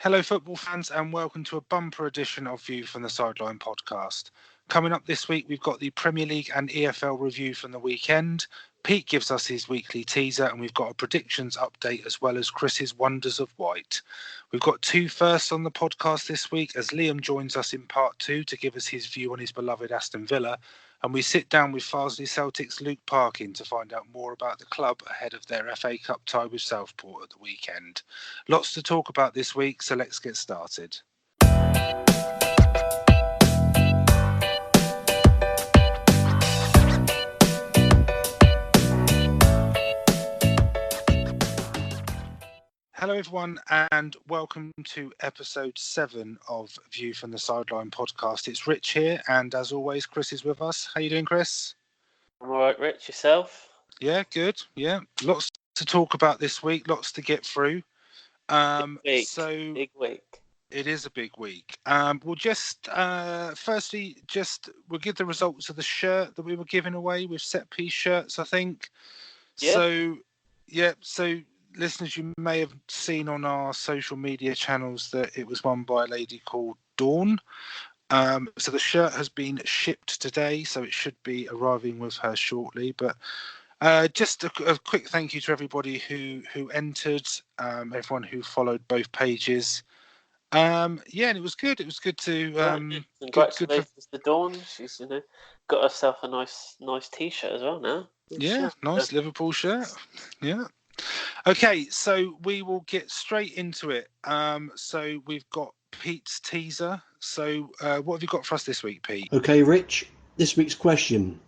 Hello, football fans, and welcome to a bumper edition of View from the Sideline podcast. Coming up this week, we've got the Premier League and EFL review from the weekend. Pete gives us his weekly teaser, and we've got a predictions update as well as Chris's Wonders of White. We've got two firsts on the podcast this week as Liam joins us in part 2 to give us his view on his beloved Aston Villa. And we sit down with Farsley Celtic's Luke Parkin to find out more about the club ahead of their FA Cup tie with Southport at the weekend. Lots to talk about this week, so let's get started. Hello everyone and welcome to episode 7 of View from the Sideline podcast. It's Rich here and as always Chris is with us. How you doing, Chris? I'm alright, Rich. Yourself? Yeah, good. Yeah, lots to talk about this week, lots to get through. Big week. It is a big week. We'll just firstly we'll give the results of the shirt that we were giving away with set piece shirts, I think. Yeah. So listeners, you may have seen on our social media channels that it was won by a lady called Dawn. So the shirt has been shipped today, so it should be arriving with her shortly. But just a quick thank you to everybody who entered, everyone who followed both pages. And it was good. It was good to. Congratulations to Dawn. She's got herself a nice T-shirt as well now. Nice Liverpool shirt. Yeah. Okay, so we will get straight into it. So we've got Pete's teaser. So what have you got for us this week, Pete? Okay, Rich, this week's question.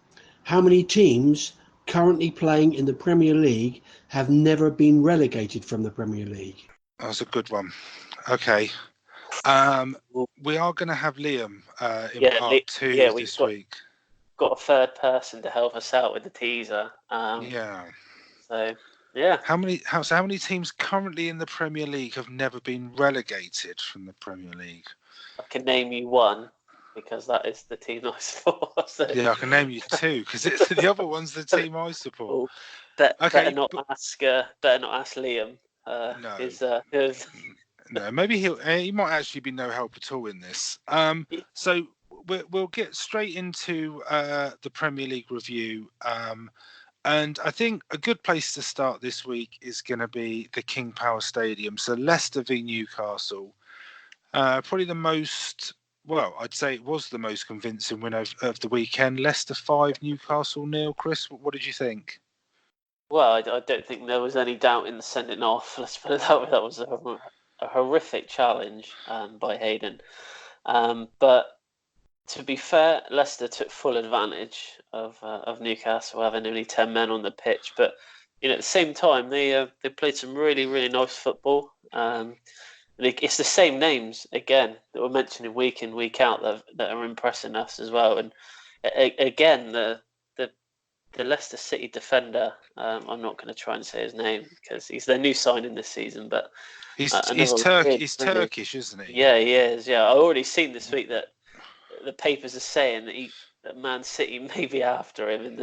How many teams currently playing in the Premier League have never been relegated from the Premier League? That's a good one. Okay. We are going to have Liam in part 2 this week. Got a third person to help us out with the teaser. So... yeah. How many teams currently in the Premier League have never been relegated from the Premier League? I can name you one because that is the team I support. So. Yeah, I can name you two because the other one's the team I support. Better not ask Liam. No, maybe he might actually be no help at all in this. So we'll get straight into the Premier League review. And I think a good place to start this week is going to be the King Power Stadium. So Leicester v Newcastle. Probably the most, I'd say it was the most convincing win of the weekend. Leicester 5, Newcastle 0. Chris, what did you think? Well, I don't think there was any doubt in the sending off. Let's put it that way. That was a horrific challenge by Hayden. But to be fair, Leicester took full advantage of Newcastle having only 10 men on the pitch. But at the same time, they played some really, really nice football. It's the same names again that we're mentioning week in, week out that are impressing us as well. And again, the Leicester City defender, I'm not going to try and say his name because he's their new signing this season. But he's Turkish, isn't he? Yeah, he is. Yeah, I already seen this week that the papers are saying that Man City may be after him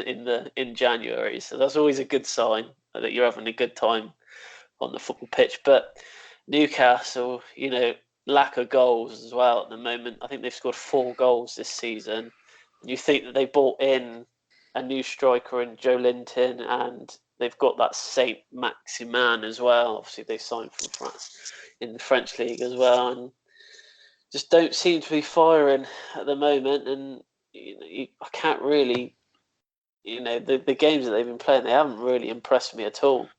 in January, so that's always a good sign that you're having a good time on the football pitch. But Newcastle, lack of goals as well at the moment. I think they've scored 4 goals this season. You think that they brought in a new striker in Joe Linton, and they've got that Saint Maximin as well. Obviously, they signed from France in the French league as well, and just don't seem to be firing at the moment, and I can't really, the games that they've been playing, they haven't really impressed me at all.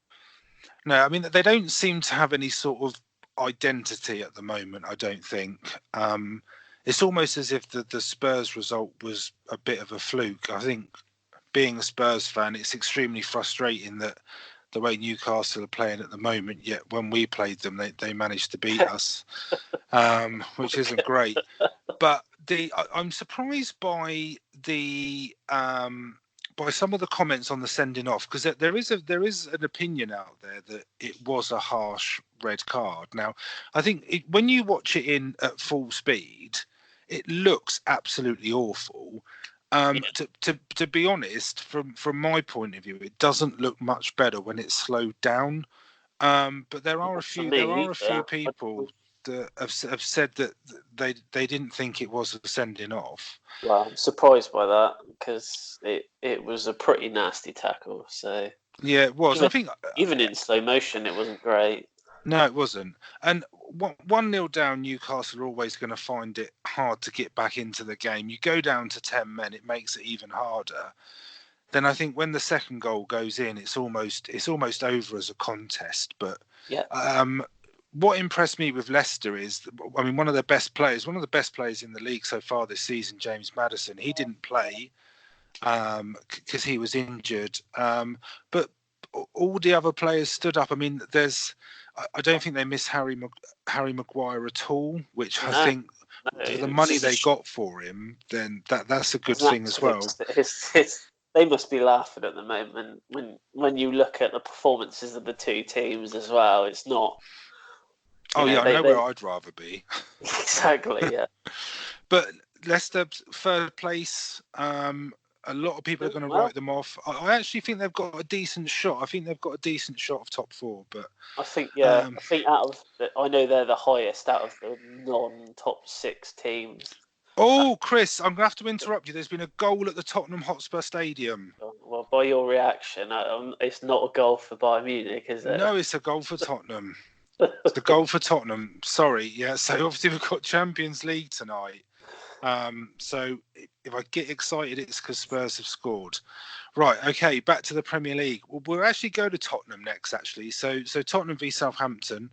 No, I mean they don't seem to have any sort of identity at the moment. I don't think it's almost as if the Spurs result was a bit of a fluke. I think being a Spurs fan, it's extremely frustrating that the way Newcastle are playing at the moment, yet when we played them, they managed to beat us, which isn't great. But I'm surprised by by some of the comments on the sending off, because there is an opinion out there that it was a harsh red card. Now, I think when you watch it at full speed, it looks absolutely awful. To be honest, from my point of view, it doesn't look much better when it's slowed down. But there are a few people have said that they didn't think it was a sending off. Well, I'm surprised by that because it was a pretty nasty tackle. So yeah, it was. I think even in slow motion, it wasn't great. No, it wasn't. And 1-0 down, Newcastle are always going to find it hard to get back into the game. You go down to 10 men, it makes it even harder. Then I think when the second goal goes in, it's almost over as a contest. But what impressed me with Leicester is, I mean, one of the best players in the league so far this season, James Maddison. He didn't play because he was injured. But all the other players stood up. I mean, I don't think they miss Harry Maguire at all, which I think for the money they got for him, then that's a good thing as well. They must be laughing at the moment when you look at the performances of the two teams as well. It's not. I know where I'd rather be. Exactly, yeah. But Leicester third place. A lot of people are going to write them off. I actually think they've got a decent shot. I think they've got a decent shot of top four. But I think, I know they're the highest out of the non-top 6 teams. Oh, Chris, I'm going to have to interrupt you. There's been a goal at the Tottenham Hotspur Stadium. Well, by your reaction, it's not a goal for Bayern Munich, is it? No, it's a goal for Tottenham. It's the goal for Tottenham. Sorry, yeah. So obviously we've got Champions League tonight. So if I get excited, it's because Spurs have scored. Right, okay, back to the Premier League. We'll actually go to Tottenham next, actually. So Tottenham v Southampton.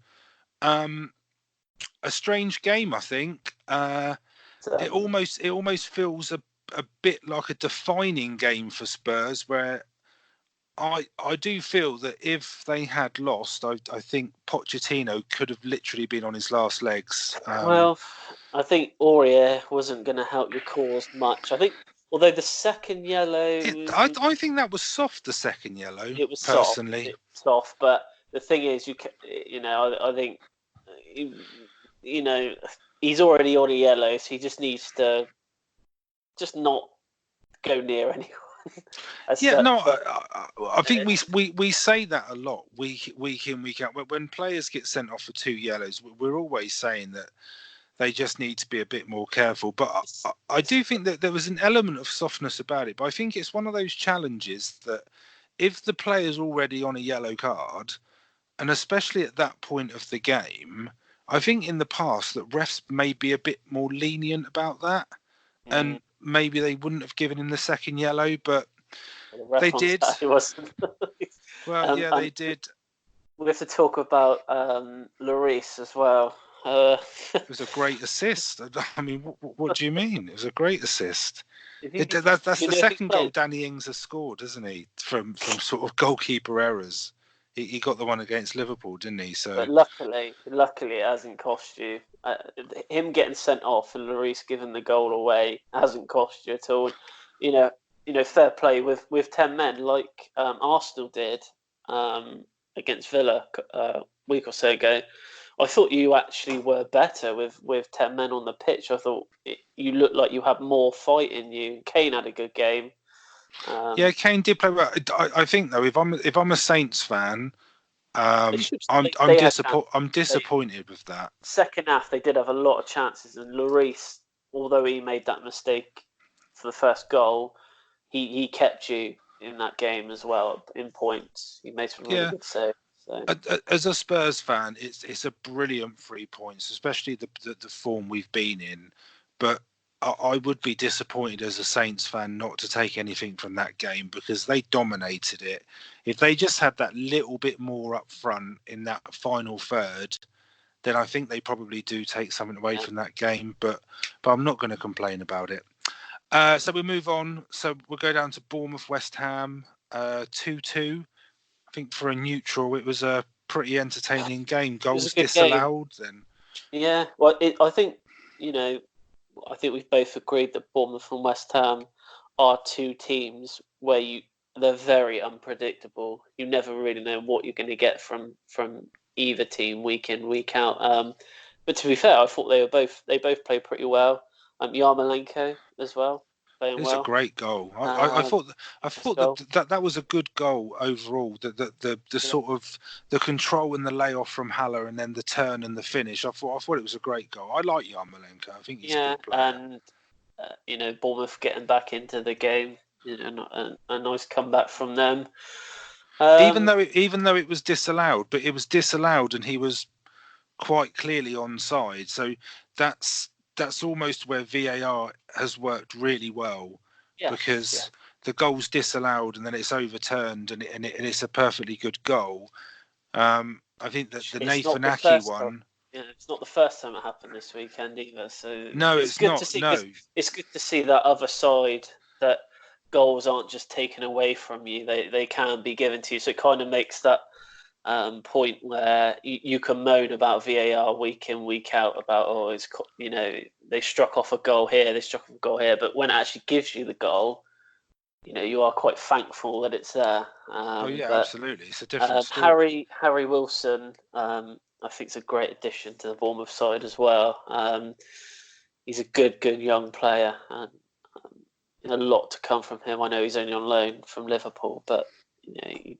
A strange game, I think. It almost feels a bit like a defining game for Spurs, where I do feel that if they had lost, I think Pochettino could have literally been on his last legs. Well, I think Aurier wasn't going to help your cause much. I think, although the second yellow, I think that was soft. The second yellow, it was personally soft. But the thing is, I think, he's already on a yellow, so he just needs to not go near anyone. I think we say that a lot week in, week out. When players get sent off for 2 yellows, we're always saying that they just need to be a bit more careful. But I do think that there was an element of softness about it. But I think it's one of those challenges that if the player's already on a yellow card, and especially at that point of the game, I think in the past that refs may be a bit more lenient about that. And maybe they wouldn't have given him the second yellow, but they did. Well, they did. We have to talk about Lloris as well. It was a great assist. I mean, what do you mean? It was a great assist. That's the second goal Danny Ings has scored, isn't he? From sort of goalkeeper errors. He got the one against Liverpool, didn't he? So, but luckily, it hasn't cost you. Him getting sent off and Lloris giving the goal away hasn't cost you at all. Fair play with 10 men like Arsenal did against Villa a week or so ago. I thought you actually were better with 10 men on the pitch. I thought you looked like you had more fight in you. Kane had a good game. Kane did play well. I think though, if I'm a Saints fan, I'm disappointed with that. Second half, they did have a lot of chances, and Lloris, although he made that mistake for the first goal, he kept you in that game as well in points. He made some really good saves. So. As a Spurs fan, it's a brilliant 3 points, especially the form we've been in. But I would be disappointed as a Saints fan not to take anything from that game, because they dominated it. If they just had that little bit more up front in that final third, then I think they probably do take something away from that game. But I'm not going to complain about it. So we'll move on. So we'll go down to Bournemouth, West Ham, 2-2. I think for a neutral, it was a pretty entertaining game. Goals disallowed then. Yeah, well, I think we've both agreed that Bournemouth and West Ham are two teams where they're very unpredictable. You never really know what you're going to get from either team week in, week out. But to be fair, I thought they both played pretty well. Yarmolenko as well. playing It's well. a great goal. I thought that was a good goal overall. The sort of the control and the layoff from Haller, and then the turn and the finish. I thought it was a great goal. I like Yarmolenko. I think he's a good player. And Bournemouth getting back into the game. A nice comeback from them. Even though it was disallowed, but it was disallowed, and he was quite clearly onside. So that's almost where VAR has worked really well, because the goal's disallowed and then it's overturned, and it's a perfectly good goal. I think that the Nathan Ake one. Yeah, it's not the first time it happened this weekend either. So no, it's good to see. No, it's good to see that other side, that goals aren't just taken away from you; they can be given to you. So it kind of makes that point where you can moan about VAR week in, week out about they struck off a goal here, they struck off a goal here, but when it actually gives you the goal, you are quite thankful that it's there. Absolutely, it's a different story. Harry Wilson, I think, is a great addition to the Bournemouth side as well. He's a good young player, and a lot to come from him. I know he's only on loan from Liverpool, but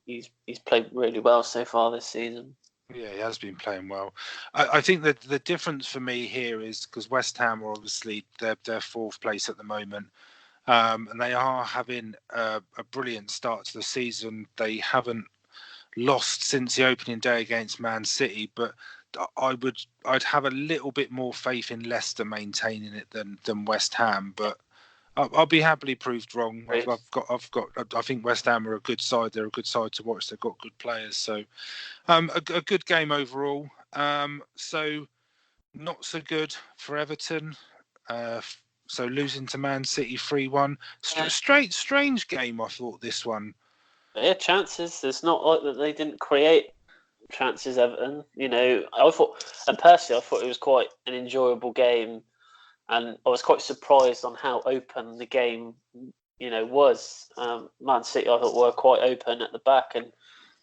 he's played really well so far this season. Yeah, he has been playing well. I think that the difference for me here is because West Ham are obviously they're fourth place at the moment, and they are having a brilliant start to the season. They haven't lost since the opening day against Man City, but I'd have a little bit more faith in Leicester maintaining it than West Ham, but I'll be happily proved wrong. I think West Ham are a good side. They're a good side to watch. They've got good players. So, a good game overall. So not so good for Everton. So losing to Man City 3-1. Strange game, I thought, this one. Yeah, chances. It's not like that they didn't create chances, Everton. I thought it was quite an enjoyable game. And I was quite surprised on how open the game, was. Man City, I thought, were quite open at the back, and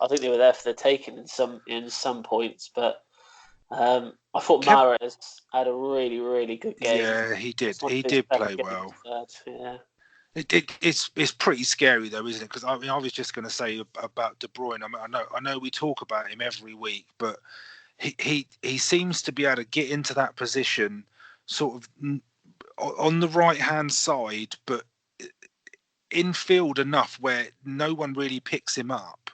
I think they were there for the taking in some points. But I thought Mahrez had a really, really good game. Yeah, he did. He did play well. Yeah. It's pretty scary though, isn't it? Because I was just going to say about De Bruyne. I know we talk about him every week, but he seems to be able to get into that position sort of on the right hand side, but infield enough where no one really picks him up,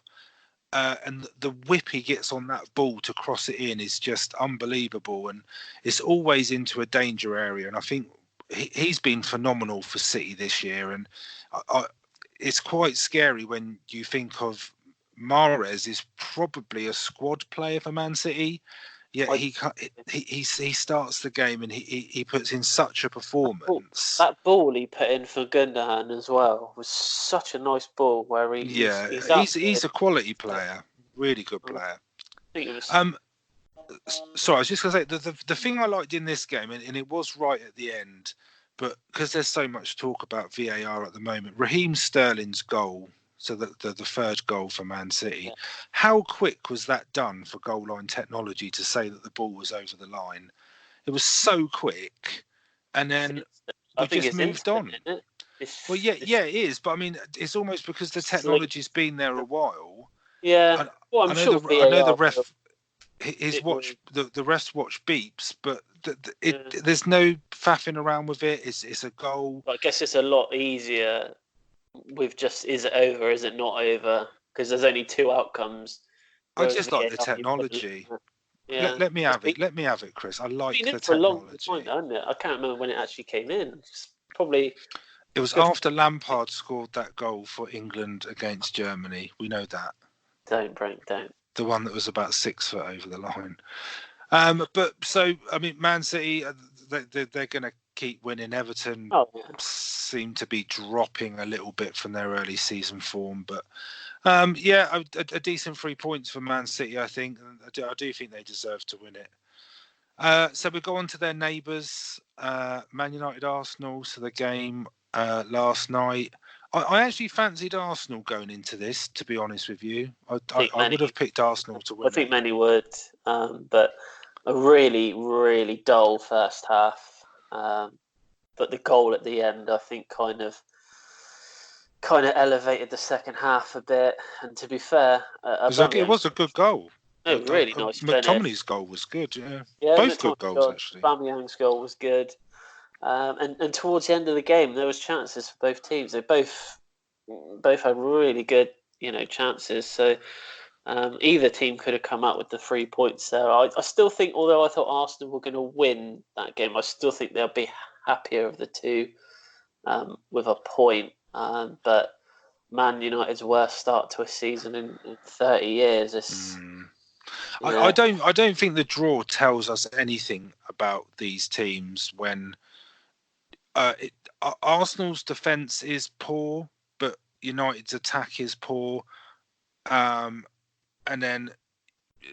and the whip he gets on that ball to cross it in is just unbelievable, and it's always into a danger area. And I think he's been phenomenal for City this year, and it's quite scary when you think of Mahrez is probably a squad player for Man City. Yeah, he starts the game and he puts in such a performance. That ball he put in for Gundogan as well was such a nice ball. Where he's a quality player, really good player. I think it was. Sorry, I was just going to say the thing I liked in this game, and it was right at the end, but because there's so much talk about VAR at the moment, Raheem Sterling's goal. So the third goal for Man City. Yeah. How quick was that done for goal line technology to say that the ball was over the line? It was so quick, and then we just moved on. Well, yeah, it is. But I mean, it's almost because the technology's been there a while. Yeah. I know the ref. The ref's watch beeps, but there's no faffing around with it. It's a goal. I guess it's a lot easier. With just, is it over, is it not over? Because there's only two outcomes. I just like the technology. Yeah. Let me have it. Let me have it, Chris. I like the technology. For a long time, hasn't it? I can't remember when it actually came in. It was after Lampard scored that goal for England against Germany. We know that. Don't. The one that was about 6 foot over the line. But so, I mean, Man City, they're going to keep winning. Everton seem to be dropping a little bit from their early season form, but a decent 3 points for Man City, I think. I do think they deserve to win it. So we go on to their neighbours, Man United, Arsenal. So the game last night, I actually fancied Arsenal going into this, to be honest with you. I would have picked Arsenal to win. I think many would, but a really, really dull first half. the goal at the end, I think, kind of elevated the second half a bit. And to be fair, it was a good goal. No, really nice McTominay's goal was good. Yeah, both good goals actually. Aubameyang's goal was good. And towards the end of the game, there was chances for both teams. They both had really good, chances. So either team could have come out with the 3 points there. I still think, although I thought Arsenal were going to win that game, I still think they'll be happier of the two with a point. But Man United's worst start to a season in 30 years is. I don't think the draw tells us anything about these teams when Arsenal's defence is poor, but United's attack is poor. And then, do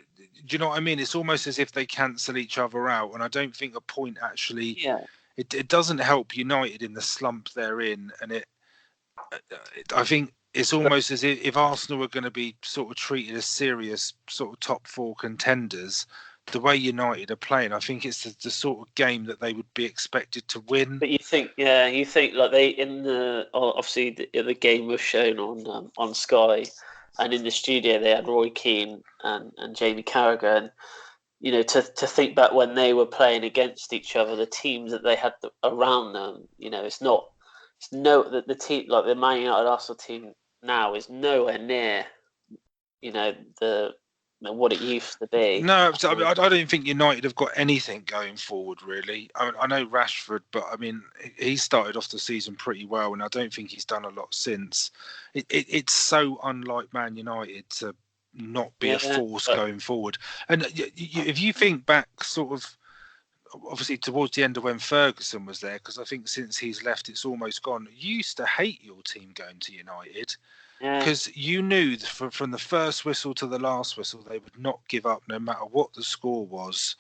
you know what I mean? It's almost as if they cancel each other out. And I don't think a point actually... Yeah. It doesn't help United in the slump they're in. And I think it's almost as if Arsenal are going to be sort of treated as serious sort of top four contenders, the way United are playing, I think it's the sort of game that they would be expected to win. But you think like they obviously the game was shown on Sky, and in the studio they had Roy Keane and Jamie Carragher, and to think back when they were playing against each other, the teams that they had around them, the team like the Man United Arsenal team now is nowhere near, what it used to be. No, I don't think United have got anything going forward, really. I know Rashford, but I mean, he started off the season pretty well, and I don't think he's done a lot since. It's so unlike Man United to not be a force going forward. And if you think back, sort of, obviously towards the end of when Ferguson was there, because I think since he's left, it's almost gone. You used to hate your team going to United. Because you knew from the first whistle to the last whistle, they would not give up no matter what the score was.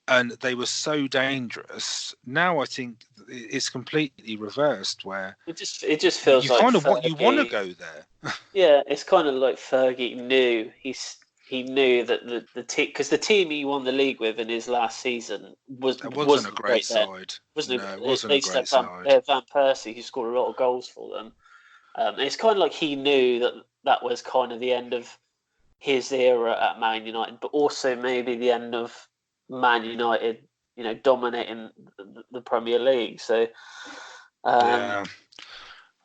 And they were so dangerous. Now I think it's completely reversed, where it just feels you like kind of you want to go there. Yeah, it's kind of like Fergie knew he knew that the team, because the team he won the league with in his last season wasn't a great side. Wasn't a great side. They had Van Persie, who scored a lot of goals for them. And it's kind of like he knew that was kind of the end of his era at Man United, but also maybe the end of Man United, dominating the Premier League. So, yeah.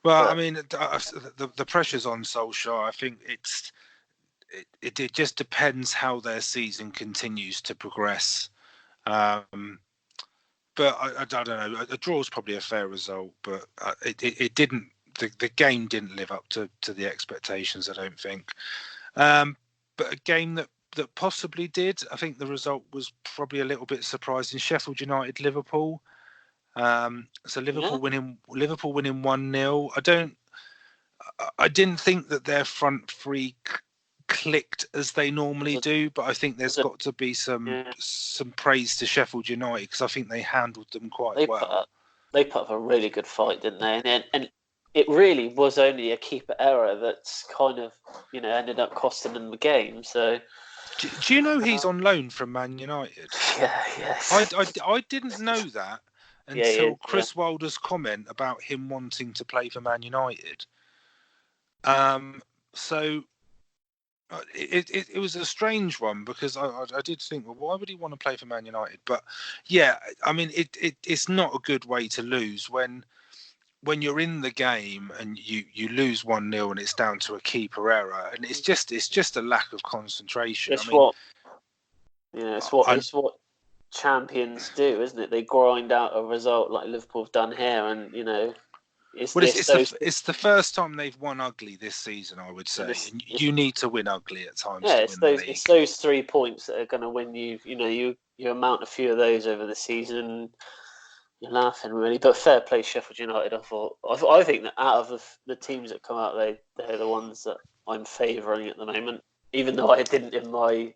Well, I mean, the pressure's on Solskjaer. I think it just depends how their season continues to progress. But I don't know. A draw is probably a fair result, but it didn't. The game didn't live up to the expectations, I don't think. But a game that possibly did, I think the result was probably a little bit surprising. Sheffield United, Liverpool. So Liverpool winning 1-0. I didn't think that their front three clicked as they normally do, but I think there's got to be some praise to Sheffield United, because I think they handled them quite well. They put up a really good fight, didn't they? And it really was only a keeper error that's kind of, ended up costing them the game. So, do you know he's on loan from Man United? Yeah, yes. I didn't know that until Chris Wilder's comment about him wanting to play for Man United. So it was a strange one, because I did think, well, why would he want to play for Man United? But yeah, I mean, it's not a good way to lose when you're in the game and you lose 1-0 and it's down to a keeper error, and it's just a lack of concentration. It's what champions do, isn't it? They grind out a result like Liverpool have done here, and it's the first time they've won ugly this season, I would say. And you need to win ugly at times. Yeah, it's those 3 points that are going to win you. You amount a few of those over the season. You're laughing, really, but fair play Sheffield United. I think that out of the teams that come out, they're the ones that I'm favouring at the moment, even though I didn't in my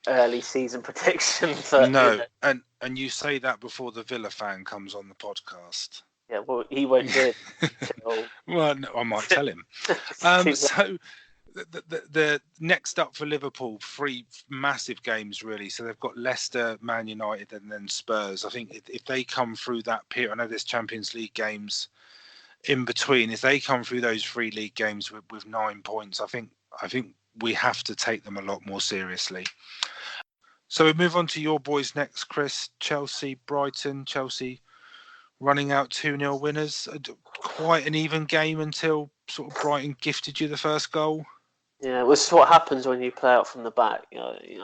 early season prediction. But, no, and you say that before the Villa fan comes on the podcast. Yeah, well, he won't do it. Well, no, I might tell him. the next up for Liverpool, 3 massive games really. So they've got Leicester, Man United, and then Spurs. I think if they come through that period, I know there's Champions League games in between. If they come through those 3 league games with 9 points, I think we have to take them a lot more seriously. So we move on to your boys next, Chris. Chelsea, Brighton. Chelsea running out 2-0 winners. Quite an even game until sort of Brighton gifted you the first goal. Yeah, this is what happens when you play out from the back.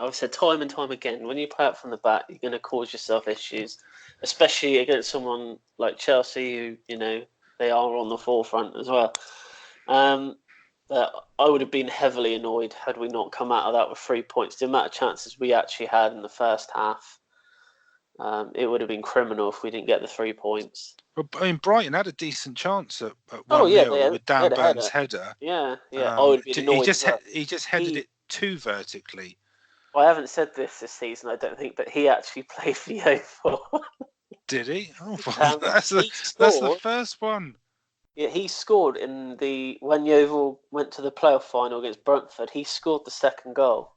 I've said time and time again, when you play out from the back, you're going to cause yourself issues, especially against someone like Chelsea, who they are on the forefront as well. I would have been heavily annoyed had we not come out of that with 3 points. The amount of chances we actually had in the first half, it would have been criminal if we didn't get the 3 points. But I mean, Brighton had a decent chance at 1-0 with Dan Burton's header. Yeah. I would have been annoyed. He just headed it too vertically. Well, I haven't said this season, I don't think, but he actually played for Yeovil. Did he? Oh, that's the first one. Yeah, he scored when Yeovil went to the playoff final against Brentford. He scored the second goal.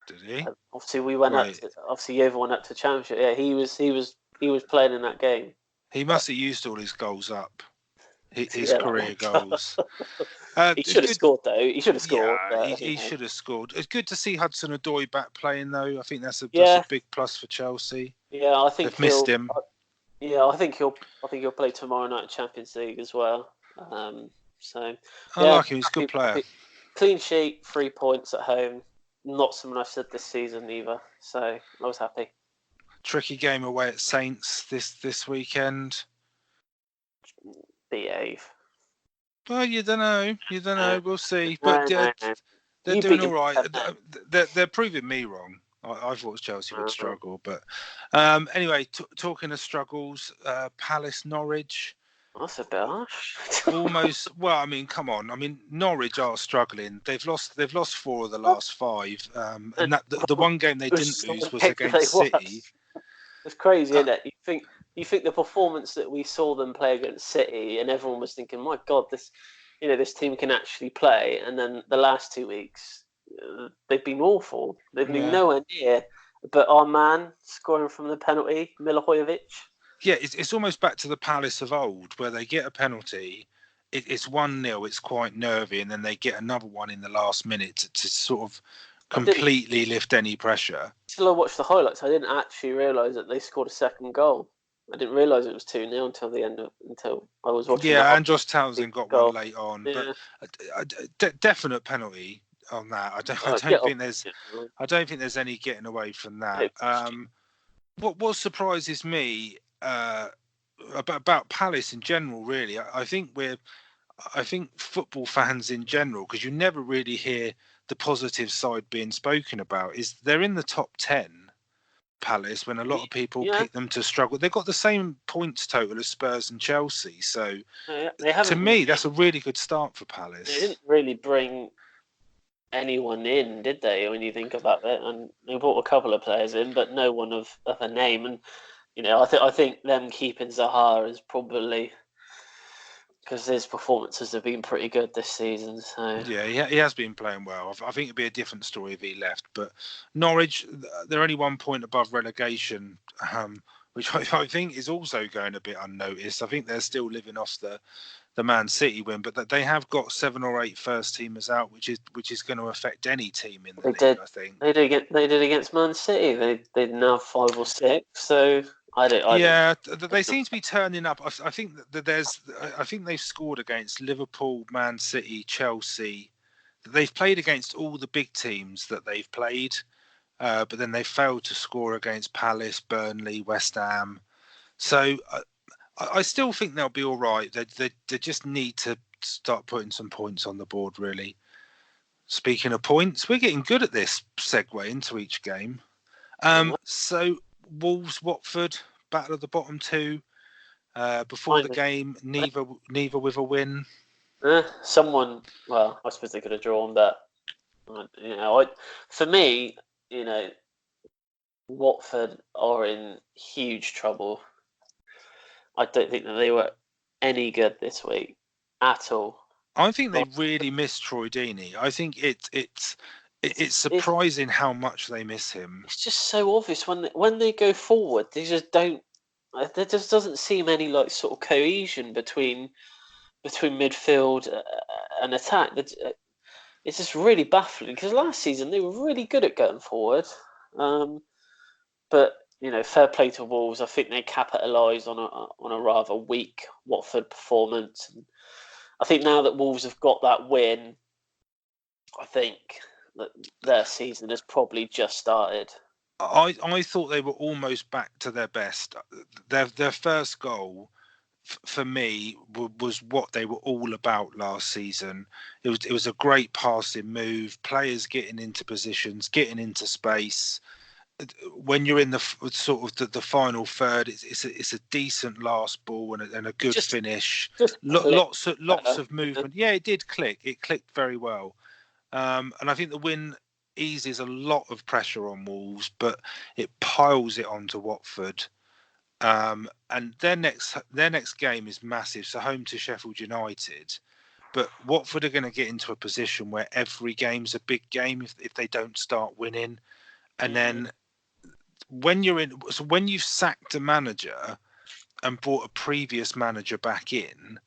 Did he? Obviously, we went up. Obviously, Yeovil went up to Championship. Yeah, he was playing in that game. He must have used all his goals up. His career goals. He should have scored though. He should have scored. Yeah, he should have scored. It's good to see Hudson-Odoi back playing though. I think that's a big plus for Chelsea. Yeah, I think they've missed him. I think he'll play tomorrow night in Champions League as well. I like him. He's a good player. Clean sheet, 3 points at home. Not something I've said this season either. So I was happy. Tricky game away at Saints this weekend. Behave. Well, you don't know. We'll see. But they're doing all right. They're proving me wrong. I thought Chelsea would struggle, but anyway, talking of struggles, Palace, Norwich. That's a bit harsh. Almost. Well, I mean, come on. I mean, Norwich are struggling. They've lost 4 of the last 5, and the one game they didn't lose was against City. It's crazy, isn't it? You think the performance that we saw them play against City, and everyone was thinking, "My God, this team can actually play." And then the last 2 weeks, they've been awful. They've been nowhere near. But our man scoring from the penalty, Milivojevic. Yeah, it's almost back to the Palace of old, where they get a penalty, it's 1-0, it's quite nervy, and then they get another one in the last minute to sort of completely lift any pressure. Until I watched the highlights, I didn't actually realise that they scored a second goal. I didn't realise it was 2-0 until I was watching. Yeah, and Josh Townsend got one late on, but a definite penalty on that. I don't think there's any getting away from that. What surprises me about Palace in general, really, I think football fans in general, because you never really hear the positive side being spoken about, is they're in the top 10. Palace, when a lot of people pick them to struggle. They've got the same points total as Spurs and Chelsea, so to me that's a really good start for Palace. They didn't really bring anyone in, did they, when you think about it? And they brought a couple of players in, but no one of a name. And I think them keeping Zaha is probably because his performances have been pretty good this season. So yeah, he has been playing well. I think it'd be a different story if he left. But Norwich, they're only 1 point above relegation, which I think is also going a bit unnoticed. I think they're still living off the Man City win, but they have got 7 or 8 first teamers out, which is going to affect any team in the league. I think they did against Man City. They now have 5 or 6. So. They seem to be turning up. I think I think they've scored against Liverpool, Man City, Chelsea. They've played against all the big teams that they've played, but then they failed to score against Palace, Burnley, West Ham. So I still think they'll be all right. They just need to start putting some points on the board, really. Speaking of points, we're getting good at this segue into each game. So Wolves, Watford, battle of the bottom 2. Before the game, neither with a win. Someone, well, I suppose they could have drawn, but for me, Watford are in huge trouble. I don't think that they were any good this week at all. I think they really miss Troy Deeney. I think it's surprising how much they miss him. It's just so obvious when they go forward. They just don't. There just doesn't seem any like sort of cohesion between midfield and attack. It's just really baffling because last season they were really good at going forward. But fair play to Wolves. I think they capitalised on a rather weak Watford performance. And I think now that Wolves have got that win, I think that their season has probably just started. I thought they were almost back to their best. Their first goal, for me, was what they were all about last season. It was a great passing move, players getting into positions, getting into space. When you're in the sort of the final third, it's a decent last ball and a good finish. Lots of movement. Yeah, it did click. It clicked very well. And I think the win eases a lot of pressure on Wolves, but it piles it onto Watford. And their next game is massive. So home to Sheffield United. But Watford are going to get into a position where every game's a big game if they don't start winning. And then when you've sacked a manager and brought a previous manager back in,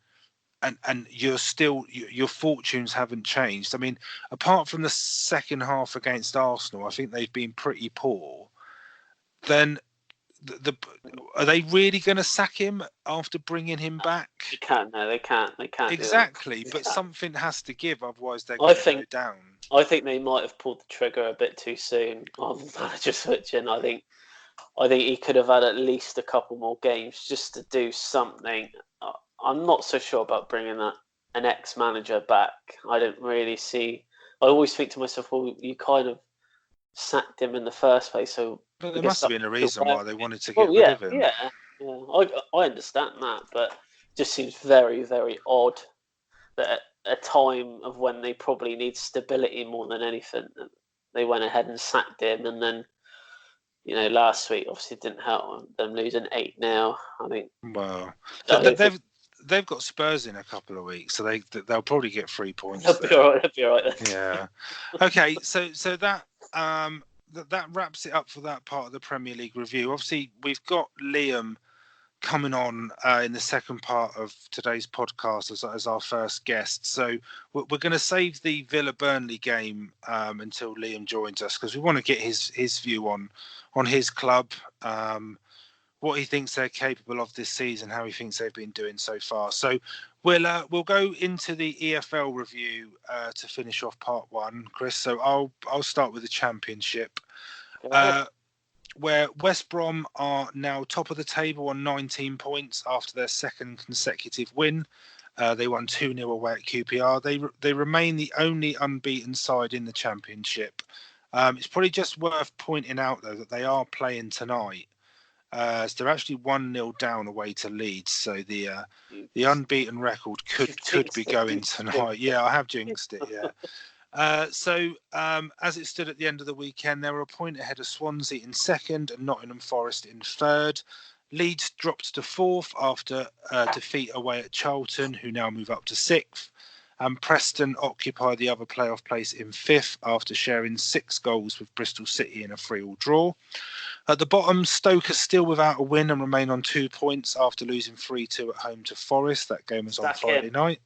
and you're still, your fortunes haven't changed. I mean, apart from the second half against Arsenal, I think they've been pretty poor. Then are they really going to sack him after bringing him back? They can't. No, they can't. They can't. Exactly, but something has to give, otherwise they're going to go down. I think they might have pulled the trigger a bit too soon on manager switching. I think he could have had at least a couple more games just to do something. I'm not so sure about bringing an ex-manager back. I don't really see. I always think to myself, well, you kind of sacked him in the first place, so. But there must have been a reason why they wanted to get rid of him. Yeah. I understand that, but it just seems very, very odd that at a time of when they probably need stability more than anything, they went ahead and sacked him, and then. Last week obviously didn't help them losing 8-0. I mean, well, they've got Spurs in a couple of weeks, so they'll probably get 3 points. They'll be all right. Yeah. Okay, so that that wraps it up for that part of the Premier League review. Obviously, we've got Liam coming on in the second part of today's podcast as our first guest. So we're going to save the Villa Burnley game until Liam joins us, because we want to get his view on his club, what he thinks they're capable of this season, how he thinks they've been doing so far. So we'll go into the EFL review to finish off part one, Chris. So I'll start with the Championship. Where West Brom are now top of the table on 19 points after their second consecutive win. They won 2-0 away at QPR. They remain the only unbeaten side in the Championship. It's probably just worth pointing out, though, that they are playing tonight. So they're actually 1-0 down away to Leeds. So the unbeaten record could be going tonight. Yeah, I have jinxed it, yeah. So as it stood at the end of the weekend, they were a point ahead of Swansea in second and Nottingham Forest in third. Leeds dropped to fourth after defeat away at Charlton, who now move up to sixth. And Preston occupy the other playoff place in fifth after sharing 6 goals with Bristol City in a 3-3 draw. At the bottom, Stoke are still without a win and remain on 2 points after losing 3-2 at home to Forest. That game was on Friday night.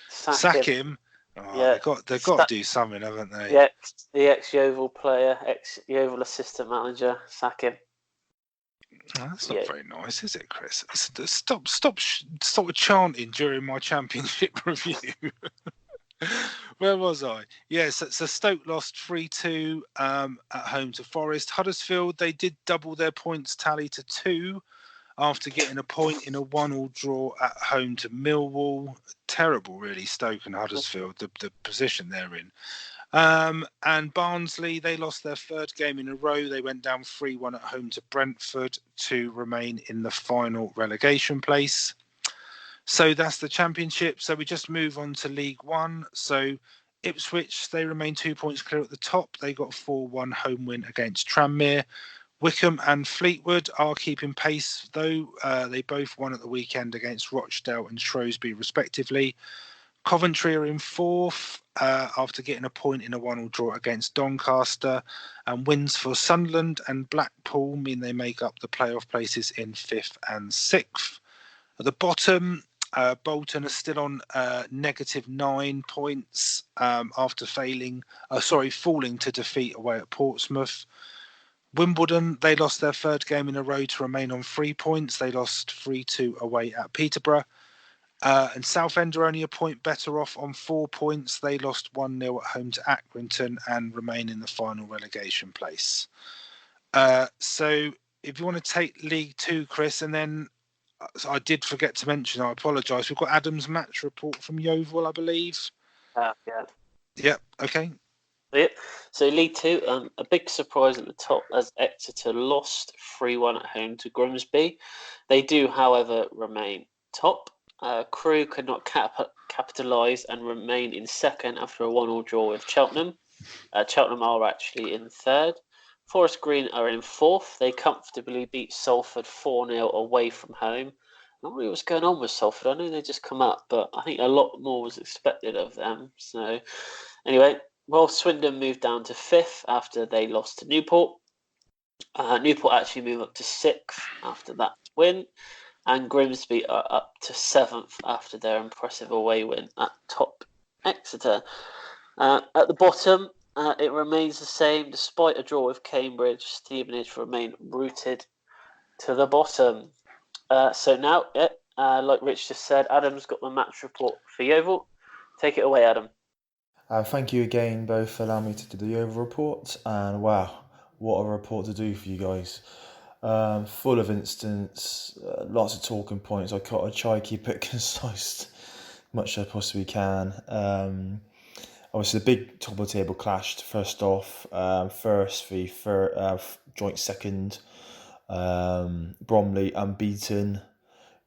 Sack him. Oh, yeah, they've got to do something, haven't they? Yeah, the ex-Yeovil player, ex-Yeovil assistant manager, sack him. Oh, that's not very nice, is it, Chris? Stop chanting during my Championship review. Where was I? Yeah, so Stoke lost 3-2 at home to Forest. Huddersfield, they did double their points tally to 2 after getting a point in a 1-1 draw at home to Millwall. Terrible, really, Stoke and Huddersfield, the position they're in. And Barnsley, they lost their third game in a row. They went down 3-1 at home to Brentford to remain in the final relegation place. So that's the Championship. So we just move on to League One. So Ipswich, they remain 2 points clear at the top. They got a 4-1 home win against Tranmere. Wickham and Fleetwood are keeping pace, though. They both won at the weekend against Rochdale and Shrewsbury, respectively. Coventry are in fourth after getting a point in a 1-1 draw against Doncaster, and wins for Sunderland and Blackpool mean they make up the playoff places in 5th and 6th. At the bottom, Bolton are still on -9 points after falling to defeat away at Portsmouth. Wimbledon, they lost their third game in a row to remain on 3 points. They lost 3-2 away at Peterborough. And Southend are only a point better off on 4 points. They lost 1-0 at home to Accrington and remain in the final relegation place. So if you want to take League Two, Chris, and then I did forget to mention, I apologise, we've got Adam's match report from Yeovil, I believe. Yeah. Yep, okay. Yep. So League Two, a big surprise at the top as Exeter lost 3-1 at home to Grimsby. They do, however, remain top. Crewe could not capitalise and remain in second after a 1-1 draw with Cheltenham. Cheltenham are actually in third. Forest Green are in fourth. They comfortably beat Salford 4-0 away from home. Not really what's going on with Salford. I know they just come up, but I think a lot more was expected of them. So anyway, Swindon moved down to fifth after they lost to Newport. Newport actually moved up to sixth after that win. And Grimsby are up to seventh after their impressive away win at top Exeter. At the bottom, it remains the same. Despite a draw with Cambridge, Stevenage remain rooted to the bottom. So now, like Rich just said, Adam's got the match report for Yeovil. Take it away, Adam. Thank you again both for allowing me to do the Yeovil report. And wow, what a report to do for you guys. Full of instance, lots of talking points. I try to keep it concise much as I possibly can. Obviously, the big top of the table clashed. First off, first v joint second. Bromley unbeaten.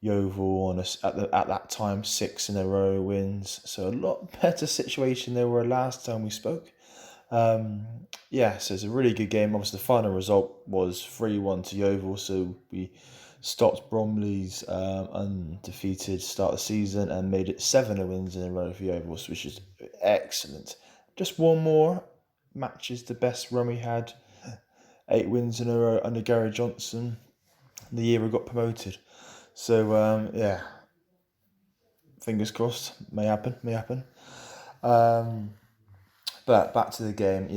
Yeovil at that time 6 in a row wins. So a lot better situation than we were last time we spoke. So it's a really good game. Obviously, the final result was 3-1 to Yeovil, so we stopped Bromley's undefeated start of the season and made it 7 wins in a row for Yeovil, which is excellent. Just one more match is the best run we had. 8 wins in a row under Gary Johnson, the year we got promoted. So, fingers crossed, may happen. But back to the game,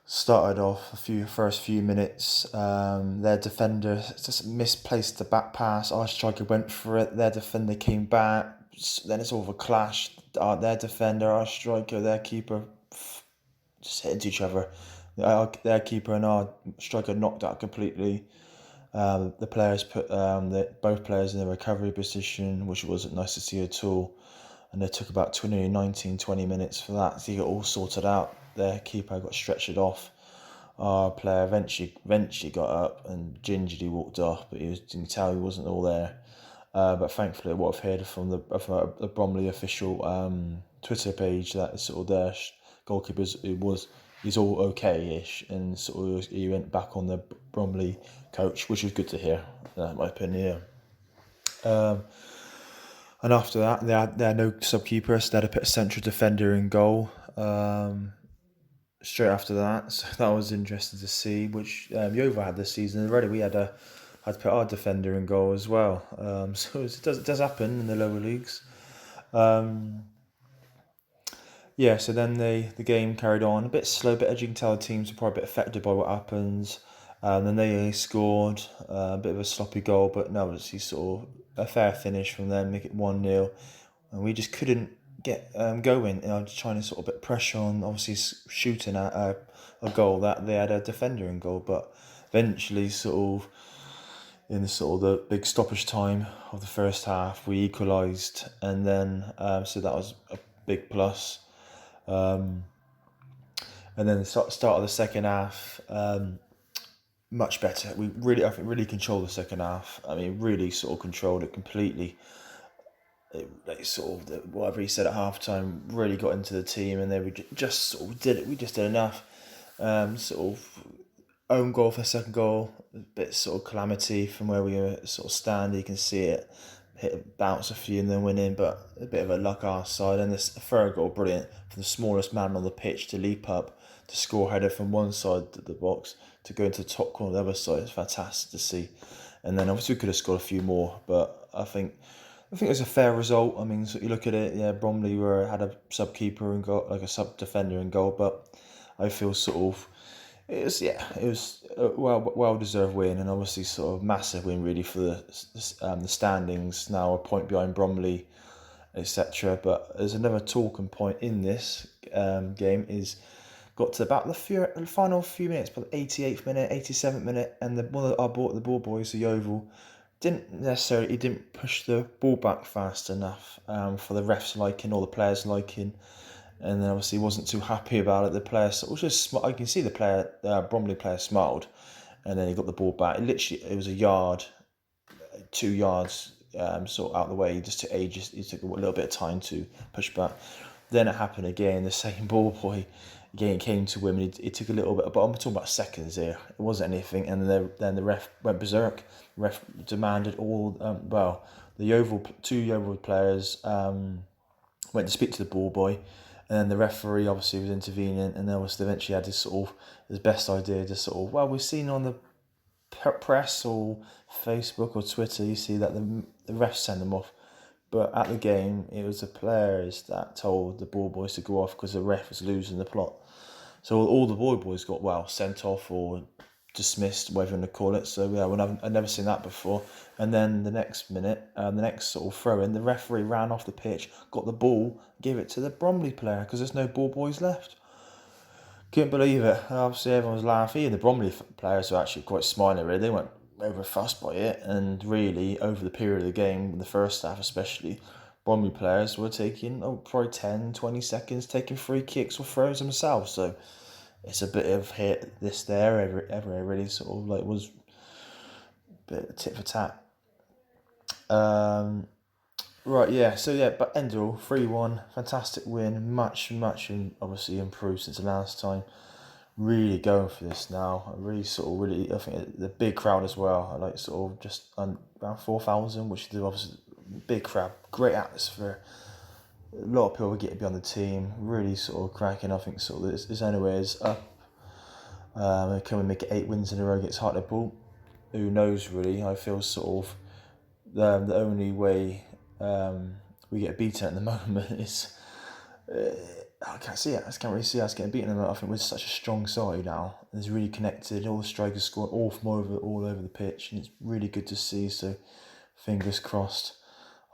started off first few minutes. Their defender just misplaced the back pass. Our striker went for it. Their defender came back. Then it's all of a clash. Their defender, our striker, their keeper just hit into each other. Their keeper and our striker knocked out completely. The players put both players in a recovery position, which wasn't nice to see at all. And it took about 20 minutes for that to get all sorted out. Their keeper got stretchered off. Our player eventually got up and gingerly walked off, but you can tell he wasn't all there. But thankfully, what I've heard from the Bromley official Twitter page, that sort of their goalkeeper he's all okay-ish, and sort of he went back on the Bromley coach, which was good to hear, in my opinion. And after that, they had no sub-keeper, so they had to put a central defender in goal straight after that. So that was interesting to see, which Yeovil had this season already. We had to put our defender in goal as well. So it does happen in the lower leagues. So then the game carried on. A bit slow, but as you can tell, the teams were probably a bit affected by what happens. Then they scored a bit of a sloppy goal, but no, it's sort of a fair finish from them, make it 1-0. And we just couldn't get going. Just trying to sort of put pressure on, obviously shooting at a goal that they had a defender in goal, but eventually in the big stoppage time of the first half, we equalised, and then so that was a big plus. And then the start of the second half, much better. I think really controlled the second half. I mean, really sort of controlled it completely. Whatever he said at half time really got into the team, and we just sort of did it. We just did enough. Own goal for second goal, a bit sort of calamity from where we were sort of stand. You can see it bounce a few and then win in, but a bit of a luck our side. And this third goal, brilliant for the smallest man on the pitch to leap up to score header from one side of the box to go into the top corner of the other side. It's fantastic to see. And then obviously we could have scored a few more, but I think it was a fair result. I mean, so you look at it, yeah, Bromley had a sub keeper and goal, like a sub defender in goal, but I feel sort of it was a well deserved win, and obviously sort of massive win really for the standings. Now a point behind Bromley, etc. But there's another talking point in this game is got to about the final few minutes, but the 88th minute, 87th minute, and the ball boys, the Yeovil, didn't push the ball back fast enough for the refs liking or the players liking, and then obviously wasn't too happy about it. The player, I can see the Bromley player smiled, and then he got the ball back. It was a yard, 2 yards sort of out of the way. He just took ages. He took a little bit of time to push back. Then it happened again. The same ball boy again came to him, and it took a little bit. But I'm talking about seconds here. It wasn't anything. And then the ref went berserk. The ref demanded all. The two Yeovil players went to speak to the ball boy, and then the referee obviously was intervening, and then eventually had his best idea to we've seen on the press or Facebook or Twitter, you see that the refs send them off. But at the game, it was the players that told the ball boys to go off because the ref was losing the plot. So all the ball boys got sent off or dismissed, whatever you want to call it. So yeah, I've never seen that before. And then the next minute, the next sort of throw in, the referee ran off the pitch, got the ball, gave it to the Bromley player because there's no ball boys left. Couldn't believe it. Obviously, everyone was laughing. And the Bromley players were actually quite smiling, really. They weren't overfussed by it. And really, over the period of the game, the first half especially, Bromley players were taking probably 10, 20 seconds, taking free kicks or throws themselves. So it's a bit of hit, this, there, everywhere, really. Sort of like was a bit of tit for tat. Right, yeah, so yeah, but end all, 3-1, fantastic win, much obviously improved since the last time. Really going for this now. I think the big crowd as well. I like sort of just around 4,000, which is obviously a big crowd, great atmosphere. A lot of people get beyond the team, really sort of cracking. I think sort of this anyway is up. Can we make it 8 wins in a row against Hartlepool? Who knows really? I feel sort of the only way we get beaten at the moment is I can't really see us getting beaten at the moment. I think we're such a strong side now. It's really connected. All the strikers score all over the pitch, and it's really good to see. So fingers crossed,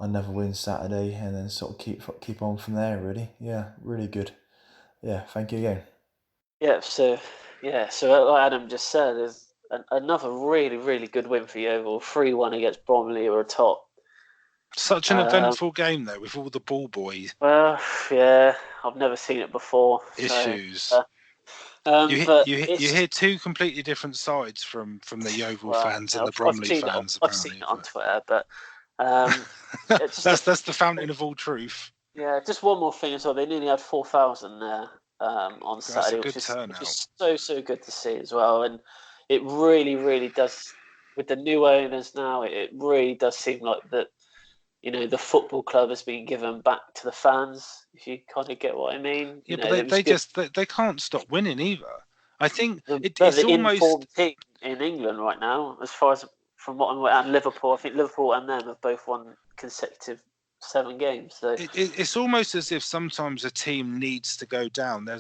another win Saturday, and then sort of keep on from there. Really, yeah, really good. Yeah, thank you again. Yeah, so like Adam just said, there's another really good win for Yeovil. 3-1 against Bromley, who are top. Such an eventful game, though, with all the ball boys. Well, yeah, I've never seen it before. Issues. You hear two completely different sides from the Yeovil fans and the Bromley fans. I've seen it on Twitter, but that's the fountain of all truth. Yeah, just one more thing as well. They nearly had 4,000 there on Saturday, which is so good to see as well. And it really does, with the new owners now, it really does seem like that. The football club has been given back to the fans, if you kind of get what I mean. Yeah, but they can't stop winning either. I think it's the almost informed team in England right now, as far as from what I'm aware, and Liverpool. I think Liverpool and them have both won consecutive 7 games. So it's almost as if sometimes a team needs to go down. There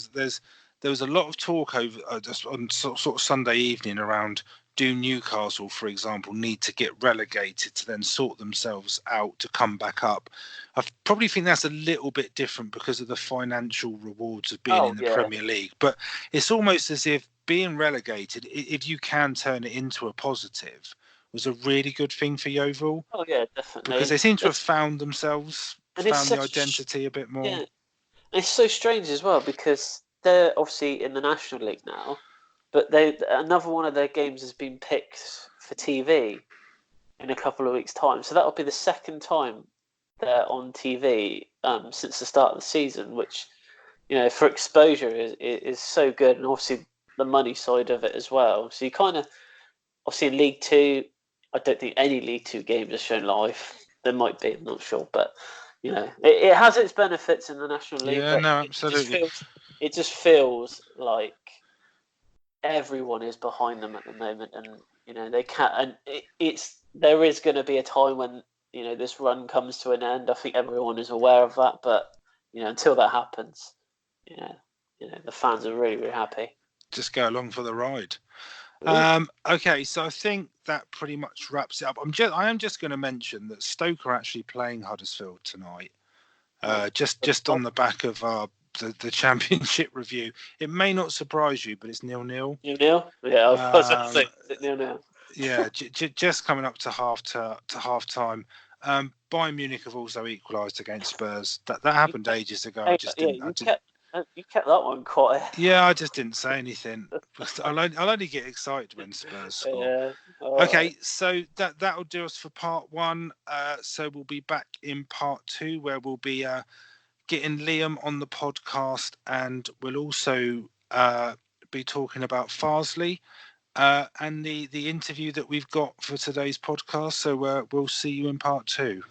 was a lot of talk over just on sort of Sunday evening around. Do Newcastle, for example, need to get relegated to then sort themselves out to come back up? I probably think that's a little bit different because of the financial rewards of being in the Premier League. But it's almost as if being relegated, if you can turn it into a positive, was a really good thing for Yeovil. Oh, yeah, definitely. Because they seem to have found themselves, found the identity a bit more. Yeah. And it's so strange as well because they're obviously in the National League now. But another one of their games has been picked for TV in a couple of weeks' time. So that'll be the second time they're on TV since the start of the season, which, for exposure is so good. And obviously the money side of it as well. So you kind of, obviously in League 2, I don't think any League 2 games are shown live. there might be. I'm not sure, but it has its benefits in the National League. Yeah, but no, absolutely. It just feels like everyone is behind them at the moment, and they can't. And there is going to be a time when this run comes to an end. I think everyone is aware of that, but until that happens, the fans are really, really happy. Just go along for the ride. Okay, so I think that pretty much wraps it up. I am just going to mention that Stoke are actually playing Huddersfield tonight. Just on the back of the championship review. It may not surprise you, but it's 0-0. 0-0? Yeah, I was going to say, is it 0-0? Yeah, just coming up to half time. Bayern Munich have also equalised against Spurs. That happened ages ago. You kept that one quiet. Yeah, I just didn't say anything. I'll only get excited when Spurs score. Yeah. Okay, Right. so that'll do us for part 1. So we'll be back in part 2 where we'll be getting Liam on the podcast, and we'll also be talking about Farsley and the interview that we've got for today's podcast. So we'll see you in part 2.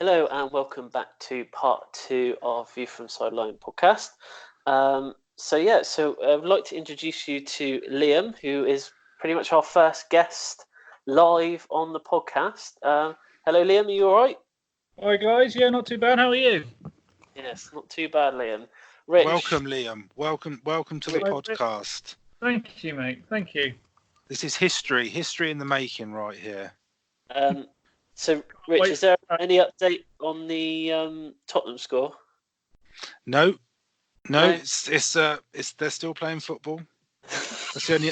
Hello and welcome back to part 2 of View from Sideline podcast. So I'd like to introduce you to Liam, who is pretty much our first guest live on the podcast. Hello, Liam. Are you all right? Hi, guys. Yeah, not too bad. How are you? Yes, not too bad, Liam. Rich. Welcome, Liam. Welcome to the podcast. Thank you, mate. Thank you. This is history in the making right here. So, Rich, is there any update on the Tottenham score? No. It's they're still playing football. That's the only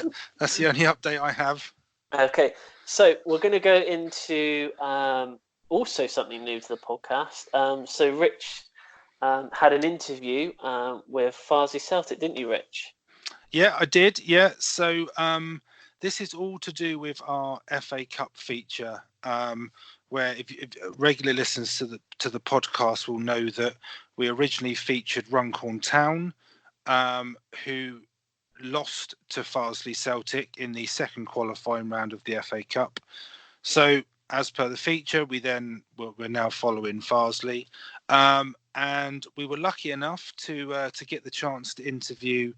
update I have. Okay, so we're going to go into also something new to the podcast. So Rich had an interview with Farsley Celtic, didn't you, Rich? Yeah, I did. Yeah, so this is all to do with our FA Cup feature. Where if regular listeners to the podcast will know that we originally featured Runcorn Town, who lost to Farsley Celtic in the second qualifying round of the FA Cup. So, as per the feature, we're now following Farsley, and we were lucky enough to get the chance to interview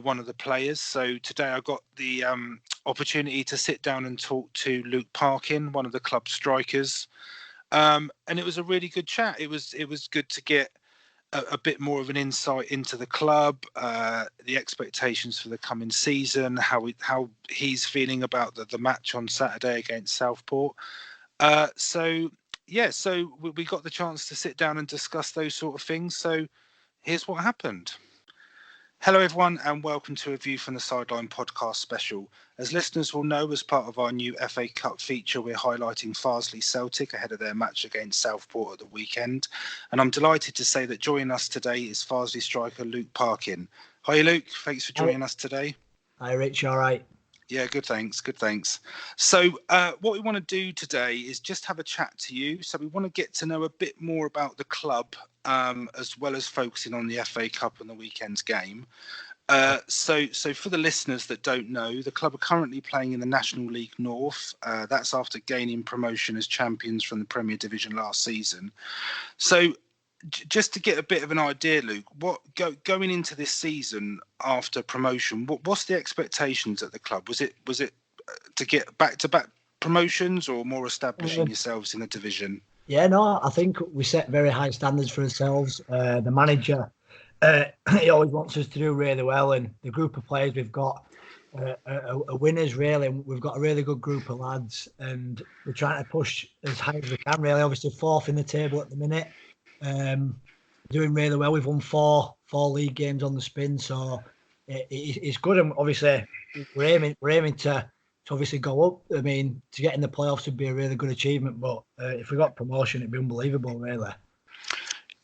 one of the players. So today I got the opportunity to sit down and talk to Luke Parkin, one of the club strikers, and it was a really good chat. It was good to get a bit more of an insight into the club, the expectations for the coming season, how he's feeling about the match on Saturday against Southport. So we got the chance to sit down and discuss those sort of things. So here's what happened. Hello, everyone, and welcome to a View from the Sideline podcast special. As listeners will know, as part of our new FA Cup feature, we're highlighting Farsley Celtic ahead of their match against Southport at the weekend. And I'm delighted to say that joining us today is Farsley striker Luke Parkin. Hi, Luke. Thanks for joining us today. Hi, Rich. All right? Yeah, good, thanks. So what we want to do today is just have a chat to you. So we want to get to know a bit more about the club, as well as focusing on the FA Cup and the weekend's game. So for the listeners that don't know, the club are currently playing in the National League North. That's after gaining promotion as champions from the Premier Division last season. So just to get a bit of an idea, Luke, going into this season after promotion, what's the expectations at the club? Was it to get back-to-back promotions or more establishing yourselves in the division? Yeah, no, I think we set very high standards for ourselves. The manager, he always wants us to do really well, and the group of players we've got are winners, really. We've got a really good group of lads, and we're trying to push as high as we can, really. Obviously, 4th in the table at the minute. Doing really well. We've won four league games on the spin, so it's good. And obviously, we're aiming to obviously go up. I mean, to get in the playoffs would be a really good achievement. But if we got promotion, it'd be unbelievable, really.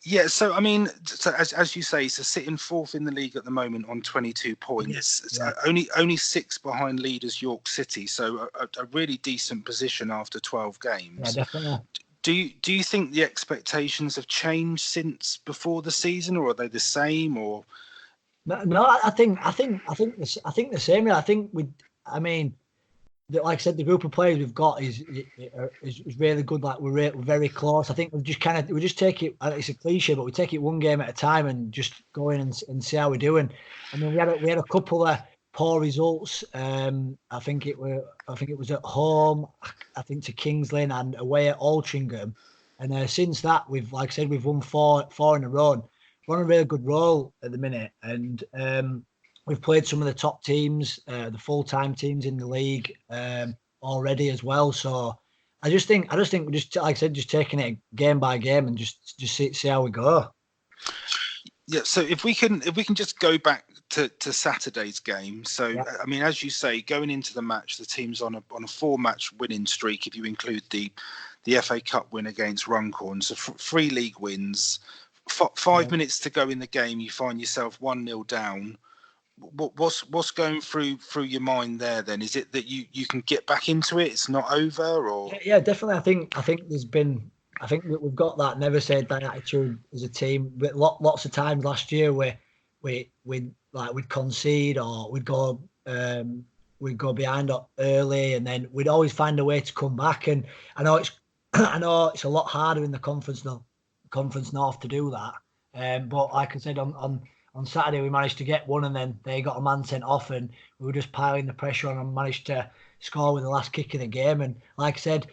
Yeah. So I mean, as you say, so sitting 4th in the league at the moment on 22 points, yeah. Only 6 behind leaders York City. So a really decent position after 12 games. Yeah, definitely. Do you think the expectations have changed since before the season, or are they the same? Or No, I think the same. I think like I said, the group of players we've got is really good. Like we're very close. I think we just take it. It's a cliche, but we take it one game at a time and just go in and see how we're doing. I mean, we had a couple of poor results. I think it was at home. I think to Kings Lynn and away at Altrincham. And since that, like I said, we've won four in a row. We're on a really good roll at the minute, and we've played some of the top teams, the full-time teams in the league already as well. So I just think we're just, like I said, just taking it game by game and just see how we go. Yeah. So if we can just go back to Saturday's game. So yeah. I mean, as you say, going into the match, the team's on a 4-match winning streak. If you include the FA Cup win against Runcorn, so 3 league wins. 5 minutes to go in the game, you find yourself 1-0 down. What's going through your mind there? Then is it that you can get back into it? It's not over, or yeah, definitely. I think we've got that never say die attitude as a team. But lots of times last year where we'd concede or we'd go behind early, and then we'd always find a way to come back. And I know it's a lot harder in the Conference North to do that. But like I said, on Saturday we managed to get one, and then they got a man sent off, and we were just piling the pressure on and managed to score with the last kick of the game. And like I said,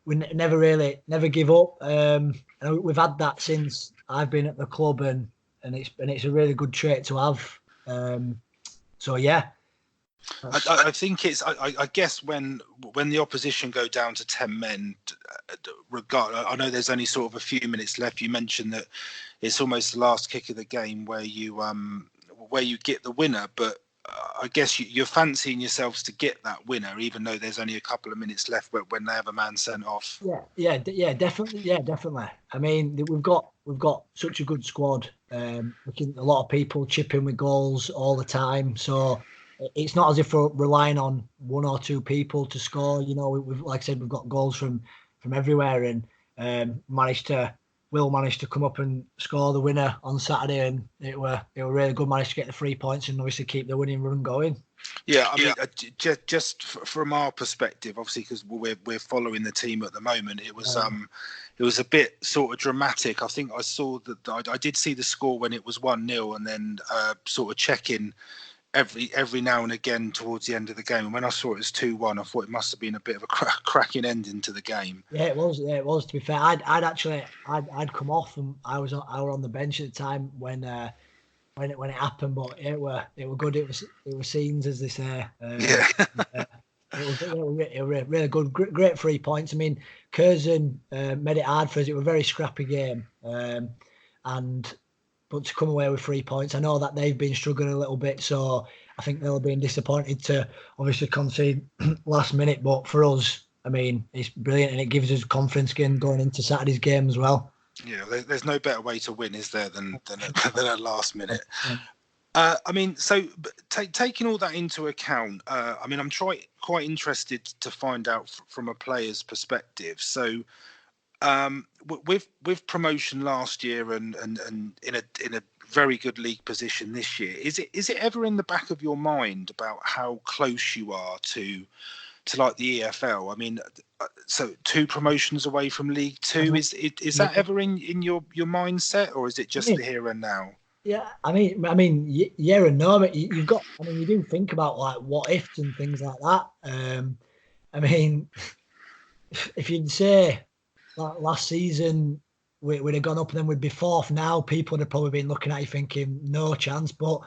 we never give up. And we've had that since I've been at the club, and it's a really good trait to have. So yeah. I think it's. I guess when the opposition go down to 10 men, I know there's only sort of a few minutes left. You mentioned that it's almost the last kick of the game where you get the winner, but I guess you're fancying yourselves to get that winner, even though there's only a couple of minutes left when they have a man sent off. Yeah, definitely. I mean, we've got such a good squad. A lot of people chip in with goals all the time, so it's not as if we're relying on 1 or 2 people to score. You know, we've like I said, we've got goals from everywhere, and Will managed to come up and score the winner on Saturday, and it were really good. Managed to get the 3 points and obviously keep the winning run going. Yeah, I mean, just from our perspective, obviously, because we're following the team at the moment, it was a bit sort of dramatic. I think I saw that I did see the score when it was 1-0, and then sort of checking every now and again towards the end of the game. And when I saw it as 2-1, I thought it must have been a bit of a cracking ending to the game. Yeah, it was. To be fair, I'd come off, and I were on the bench at the time when it happened. But it were good. It was scenes, as they say. It was really good. Great 3 points. I mean, Curzon made it hard for us. It was a very scrappy game, but to come away with 3 points, I know that they've been struggling a little bit, so I think they'll be disappointed to obviously concede last minute. But for us, I mean, it's brilliant, and it gives us confidence going into Saturday's game as well. Yeah, there's no better way to win, is there, than a last minute. I mean, so taking all that into account, I mean, I'm quite interested to find out from a player's perspective. So, with promotion last year and in a very good league position this year, is it ever in the back of your mind about how close you are to like the EFL? I mean, so 2 promotions away from League Two, is that ever in your mindset, or is it just the here and now? Yeah, I mean, yeah and no. You've got. I mean, you do think about like what ifs and things like that. I mean, if you'd say like last season we'd have gone up and then we'd be 4th now, people would have probably been looking at you thinking no chance. But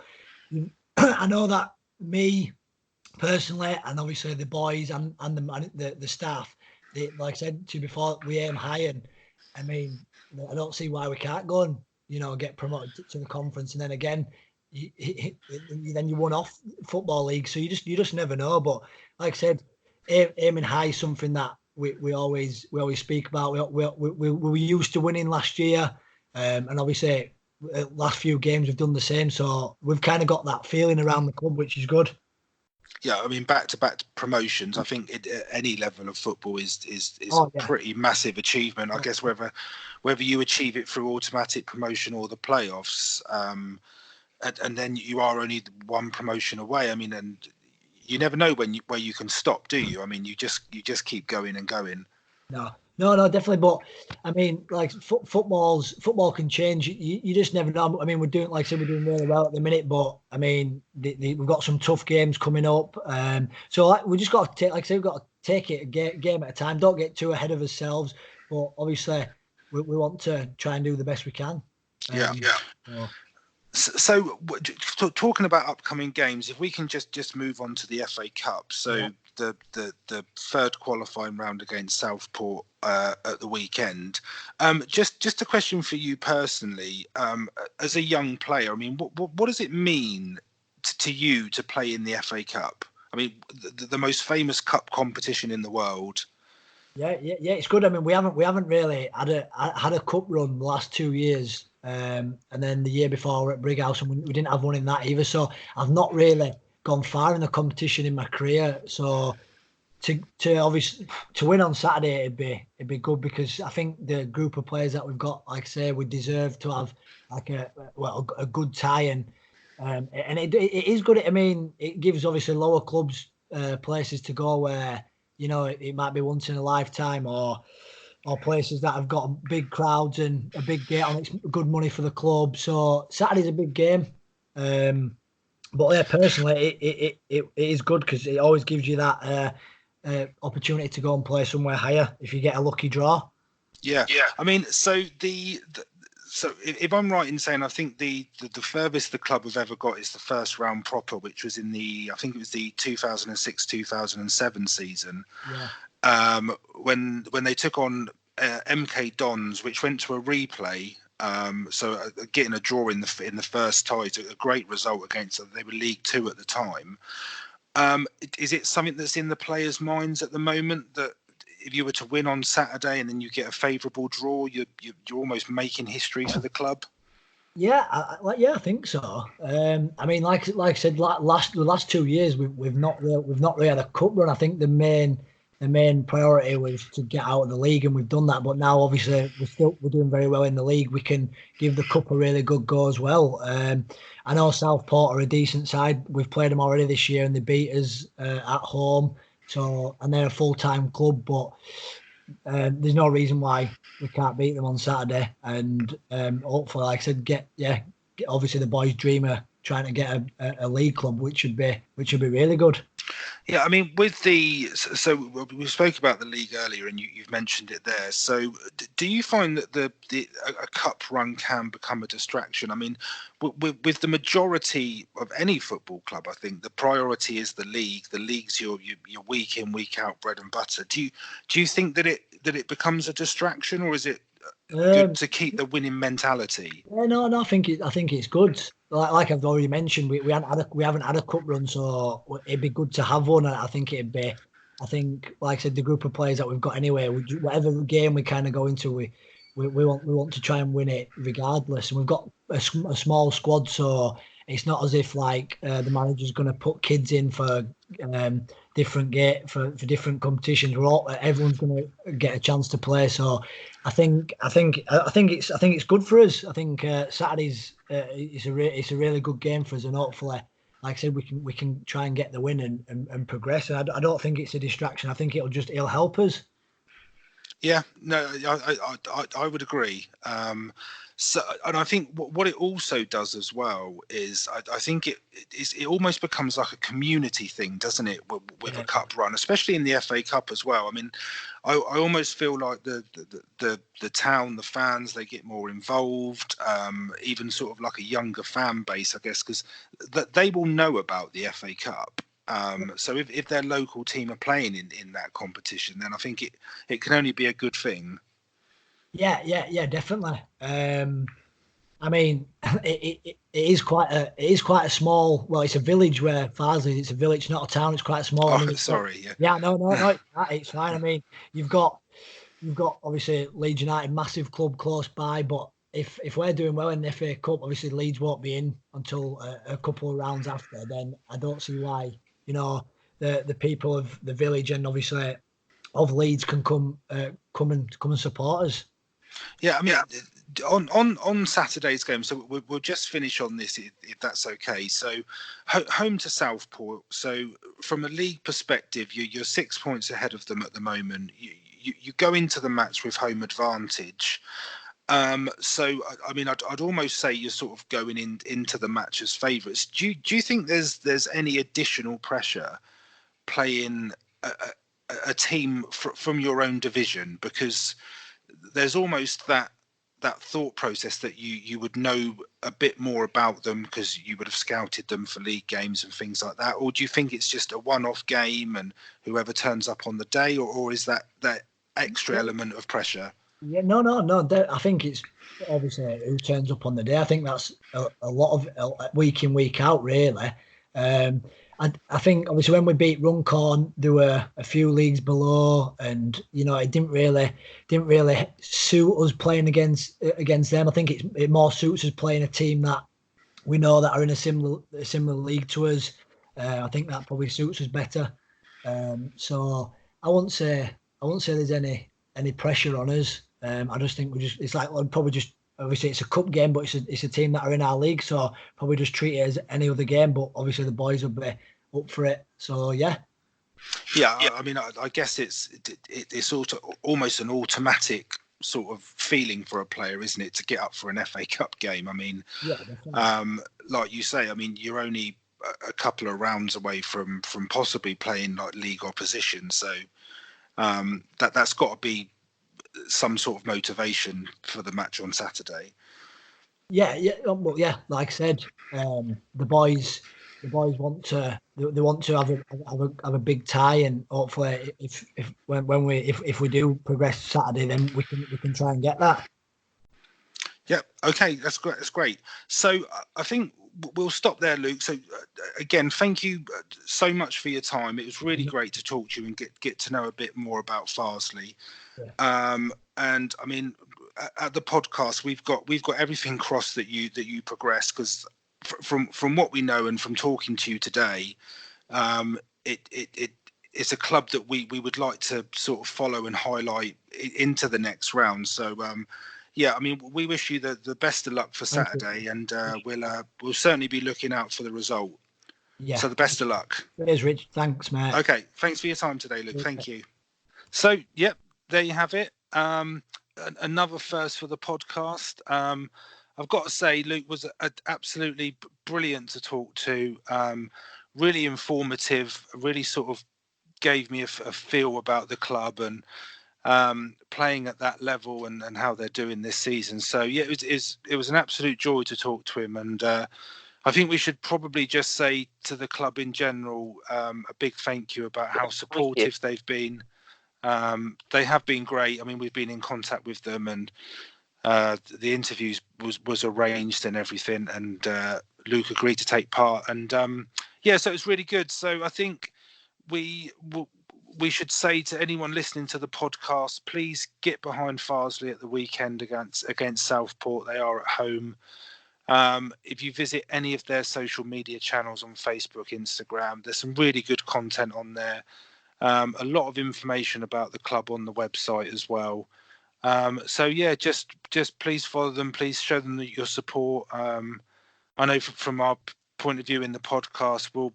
I know that me personally, and obviously the boys and the staff, like I said to you before, we aim high, and I mean, I don't see why we can't go and get promoted to the conference, and then again, then you won off football league. So you just never know. But like I said, aiming high is something that we always speak about. We were used to winning last year, and obviously last few games we've done the same. So we've kind of got that feeling around the club, which is good. Yeah, I mean, back-to-back promotions. I think at any level of football is Oh, a pretty massive achievement. I guess whether you achieve it through automatic promotion or the playoffs, and then you are only one promotion away. I mean, and you never know where you can stop, do you? I mean, you just keep going and going. No, definitely. But I mean, like football can change. You just never know. I mean, we're doing, like I said, we're doing really well at the minute. But I mean, we've got some tough games coming up. So we just got to take, like I said, we've got to take it a game at a time. Don't get too ahead of ourselves. But obviously, we want to try and do the best we can. So, talking about upcoming games, if we can just move on to the FA Cup. So the third qualifying round against Southport at the weekend. Just a question for you personally, as a young player. I mean, what does it mean to you to play in the FA Cup? I mean, the most famous cup competition in the world. Yeah, it's good. I mean, we haven't really had a cup run the last 2 years. And then the year before we're at Brighouse, and we didn't have one in that either. So I've not really gone far in the competition in my career. So to obviously to win on Saturday, it'd be good, because I think the group of players that we've got, like I say, we deserve to have like a good tie, and it is good. I mean, it gives obviously lower clubs places to go where, you know, it might be once in a lifetime, or places that have got big crowds and a big gate on. It's good money for the club. So Saturday's a big game. But yeah, personally, it is good, because it always gives you that opportunity to go and play somewhere higher if you get a lucky draw. Yeah. I mean, so so if I'm right in saying, I think the furthest the club have ever got is the first round proper, which was in I think it was the 2006-2007 season. Yeah. When they took on MK Dons, which went to a replay. So getting a draw in the first tie, a great result against them. They were League Two at the time. Is it something that's in the players' minds at the moment, that if you were to win on Saturday and then you get a favourable draw, you're almost making history for the club? Yeah, I think so. I mean, like I said, the last 2 years we've not really had a cup run. I think the main priority was to get out of the league, and we've done that. But now, obviously, we're doing very well in the league. We can give the cup a really good go as well. I know Southport are a decent side. We've played them already this year, and they beat us at home. So, and they're a full-time club, but there's no reason why we can't beat them on Saturday. And hopefully, like I said, get obviously the boys' dream of trying to get a league club, which would be really good. Yeah, I mean, so we spoke about the league earlier, and you've mentioned it there. So, do you find that a cup run can become a distraction? I mean, with the majority of any football club, I think the priority is the league. The league's your week in, week out bread and butter. Do you think that it becomes a distraction, or is it good to keep the winning mentality? Yeah, no, I think it's good. Like I've already mentioned, we haven't had a cup run, so it'd be good to have one. I think, like I said, the group of players that we've got anyway, whatever game we kind of go into, we want to try and win it regardless. And we've got a small squad, so it's not as if like the manager's going to put kids in for different different competitions. Everyone's going to get a chance to play. So I think it's good for us. I think Saturday's it's a really good game for us, and hopefully, like I said, we can try and get the win and progress. And I don't think it's a distraction. I think it'll help us. Yeah, no, I would agree. So, and I think what it also does as well is I think it almost becomes like a community thing, doesn't it? With a cup run, especially in the FA Cup as well. I mean, I almost feel like the town, the fans, they get more involved, even sort of like a younger fan base, I guess, because they will know about the FA Cup. So if their local team are playing in that competition, then I think it can only be a good thing. Yeah, definitely. I mean, it is quite a small. Well, it's a village where Farsley. It's a village, not a town. It's quite small. Oh, sorry. Yeah. No. It's fine. I mean, you've got obviously Leeds United, massive club close by. But if we're doing well in the FA Cup, obviously Leeds won't be in until a couple of rounds after. Then I don't see why the people of the village and obviously of Leeds can come and support us. Yeah, I mean, on Saturday's game, so we'll just finish on this if that's okay. So, home to Southport. So, from a league perspective, you're 6 points ahead of them at the moment. You go into the match with home advantage. So, I mean, I'd almost say you're sort of going into the match as favourites. Do you think there's any additional pressure playing a team from your own division, because there's almost that thought process that you would know a bit more about them because you would have scouted them for league games and things like that? Or do you think it's just a one-off game and whoever turns up on the day, or is that extra element of pressure? Yeah, no. I think it's obviously who turns up on the day. I think that's a lot of week in, week out, really. I think obviously when we beat Runcorn, there were a few leagues below, and it didn't really suit us playing against them. I think it more suits us playing a team that we know that are in a similar league to us. I think that probably suits us better. So I won't say there's any pressure on us. I just think it's like probably just. Obviously, it's a cup game, but it's a team that are in our league, so probably just treat it as any other game. But obviously, the boys will be up for it. So yeah. I mean, I guess it's almost an automatic sort of feeling for a player, isn't it, to get up for an FA Cup game? I mean, like you say, I mean, you're only a couple of rounds away from possibly playing like league opposition, so that's got to be some sort of motivation for the match on Saturday. Yeah. Well, yeah. Like I said, the boys want to have a big tie, and hopefully, if we do progress Saturday, then we can try and get that. Yeah. Okay. That's great. So I think we'll stop there, Luke. So again, thank you so much for your time. It was really great to talk to you and get to know a bit more about Farsley. Yeah. And I mean, at the podcast, we've got everything crossed that you progress, because from what we know and from talking to you today, it's a club that we would like to sort of follow and highlight into the next round. So yeah, I mean, we wish you the best of luck for Saturday, and we'll certainly be looking out for the result. Yeah. So the best of luck. Cheers, Rich. Thanks, mate. Okay. Thanks for your time today, Luke. Thank you. So, yep, there you have it. Another first for the podcast. I've got to say, Luke was absolutely brilliant to talk to. Really informative. Really sort of gave me a feel about the club and playing at that level and how they're doing this season. So yeah, it was an absolute joy to talk to him, and I think we should probably just say to the club in general a big thank you about how supportive they've been. They have been great. I mean, we've been in contact with them, and the interviews was arranged and everything, and Luke agreed to take part, and yeah, so it was really good. So I think we should say to anyone listening to the podcast, please get behind Farsley at the weekend against Southport. They are at home. If you visit any of their social media channels on Facebook, Instagram, there's some really good content on there. A lot of information about the club on the website as well. So yeah, just please follow them. Please show them your support. I know from our point of view in the podcast, we'll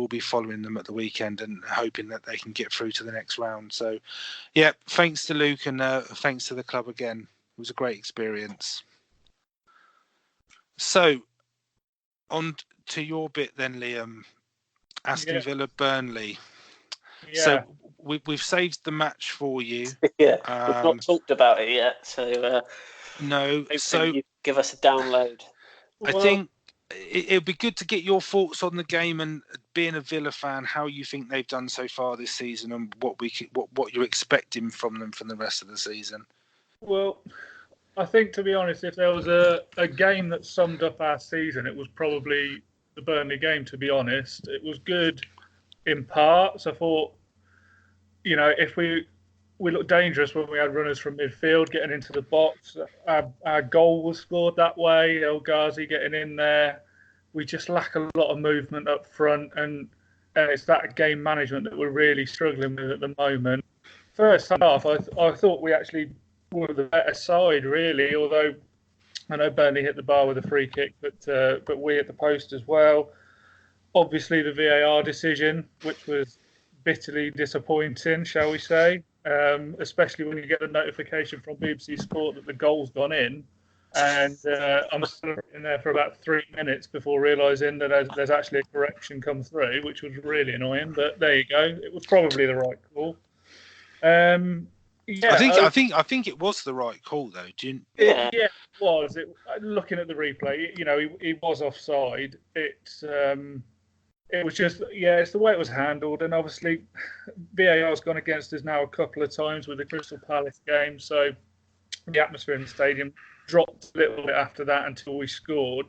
be following them at the weekend and hoping that they can get through to the next round. So yeah, thanks to Luke, and thanks to the club again. It was a great experience. So on to your bit then, Liam. Aston Villa, Burnley. Yeah. So we've saved the match for you. Yeah, we've not talked about it yet, so no. So you give us a download. I think it'd be good to get your thoughts on the game, and being a Villa fan, how you think they've done so far this season, and what you're expecting from them for the rest of the season. Well, I think, to be honest, if there was a game that summed up our season, it was probably the Burnley game, to be honest. It was good in parts. I thought, if we looked dangerous when we had runners from midfield getting into the box. Our goal was scored that way. El Ghazi getting in there. We just lack a lot of movement up front, and and it's that game management that we're really struggling with at the moment. First half, I thought we actually were the better side, really, although I know Burnley hit the bar with a free kick, but we hit the post as well. Obviously, the VAR decision, which was bitterly disappointing, shall we say, especially when you get the notification from BBC Sport that the goal's gone in. And I'm still in there for about 3 minutes before realising that there's actually a correction come through, which was really annoying. But there you go. It was probably the right call. Yeah, I think it was the right call, though. Yeah, it was. Looking at the replay, he was offside. It was just, it's the way it was handled, and obviously VAR's gone against us now a couple of times with the Crystal Palace game, so the atmosphere in the stadium dropped a little bit after that until we scored.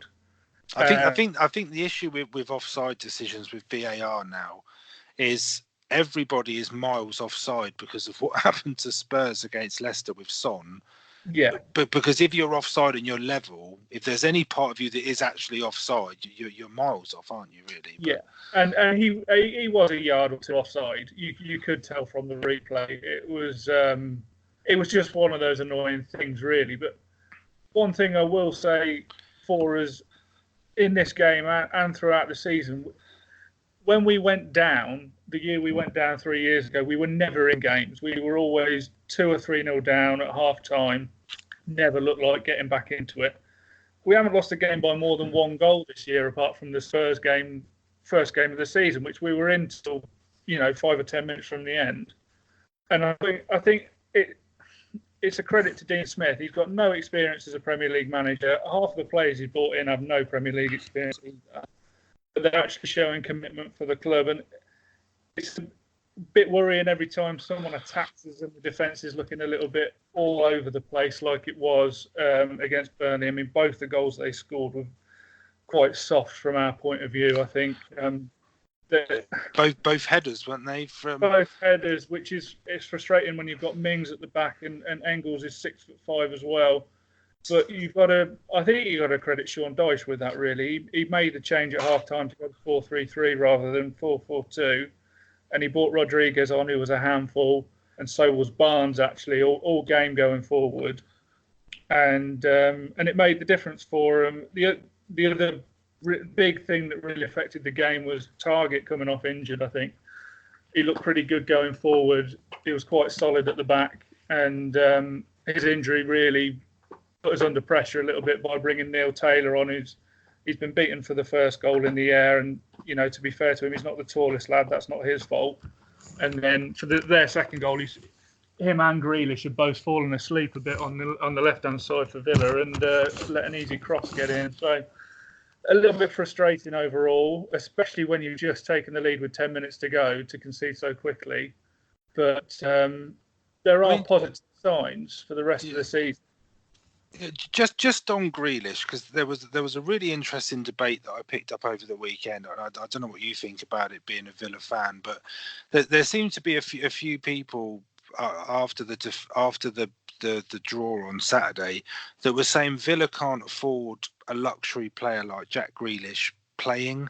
I think the issue with offside decisions with VAR now is everybody is miles offside because of what happened to Spurs against Leicester with Son. Yeah. But because if you're offside and you're level, if there's any part of you that is actually offside, you're miles off, aren't you, really? Yeah. And he was a yard or two offside. You could tell from the replay. It was just one of those annoying things, really. But one thing I will say for us in this game and throughout the season, when we went down, the year we went down 3 years ago, we were never in games. We were always 2 or 3-0 down at half time. Never looked like getting back into it. We haven't lost a game by more than 1 goal this year, apart from the Spurs game, first game of the season, which we were in till 5 or 10 minutes from the end. And I think it's a credit to Dean Smith. He's got no experience as a Premier League manager. Half of the players he's brought in have no Premier League experience either. But they're actually showing commitment for the club, and it's a bit worrying every time someone attacks us and the defence is looking a little bit all over the place like it was against Burnley. I mean, both the goals they scored were quite soft from our point of view, I think. Both headers, weren't they? Both headers, it's frustrating when you've got Mings at the back and Engels is 6'5" as well. But I think you got to credit Sean Dyche with that, really. He made the change at half time to go to 4-3-3 rather than 4-4-2. And he brought Rodriguez on, who was a handful, and so was Barnes, actually, all game going forward. And it made the difference for him. The other big thing that really affected the game was Target coming off injured, I think. He looked pretty good going forward. He was quite solid at the back. And his injury really put us under pressure a little bit by bringing Neil Taylor on, he's been beaten for the first goal in the air, and to be fair to him, he's not the tallest lad. That's not his fault. And then for their second goal, him and Grealish have both fallen asleep a bit on the left hand side for Villa and let an easy cross get in. So a little bit frustrating overall, especially when you've just taken the lead with 10 minutes to go to concede so quickly. But there are positive signs for the rest of the season. Just on Grealish, because there was a really interesting debate that I picked up over the weekend, and I don't know what you think about it, being a Villa fan, but there seemed to be a few people after the draw on Saturday that were saying Villa can't afford a luxury player like Jack Grealish playing,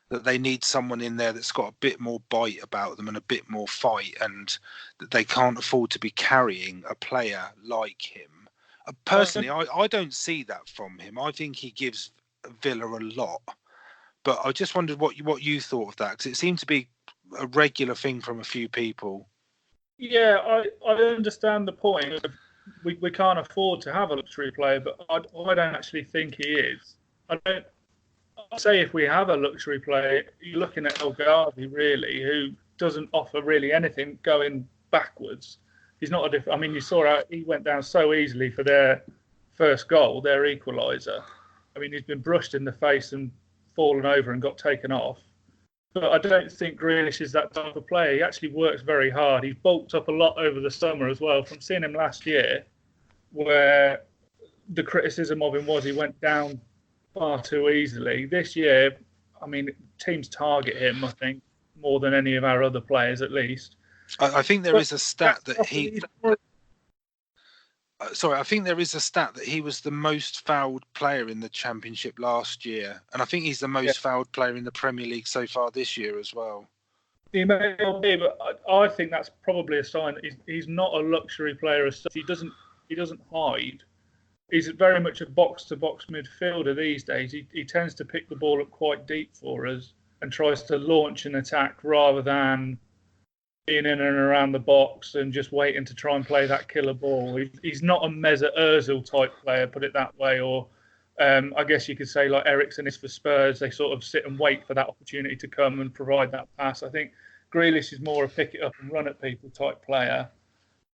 that they need someone in there that's got a bit more bite about them and a bit more fight, and that they can't afford to be carrying a player like him. Personally, I don't see that from him. I think he gives Villa a lot. But I just wondered what you thought of that, because it seemed to be a regular thing from a few people. Yeah, I understand the point. We can't afford to have a luxury player, but I don't actually think he is. I'd say if we have a luxury player, you're looking at El Ghazi, really, who doesn't offer really anything going backwards. He's not I mean, you saw how he went down so easily for their first goal, their equaliser. I mean, he's been brushed in the face and fallen over and got taken off. But I don't think Grealish is that type of player. He actually works very hard. He's bulked up a lot over the summer as well. From seeing him last year, where the criticism of him was he went down far too easily. This year, I mean, teams target him, I think, more than any of our other players, at least. I think there is a stat that he. I think there is a stat that he was the most fouled player in the Championship last year, and I think he's the most fouled player in the Premier League so far this year as well. He may well be, but I think that's probably a sign that he's not a luxury player as such. He doesn't hide. He's very much a box-to-box midfielder these days. He tends to pick the ball up quite deep for us and tries to launch an attack rather than being in and around the box and just waiting to try and play that killer ball. He's not a Mesut Ozil type player, put it that way, or I guess you could say like Eriksen is for Spurs. They sort of sit and wait for that opportunity to come and provide that pass. I think Grealish is more a pick it up and run at people type player.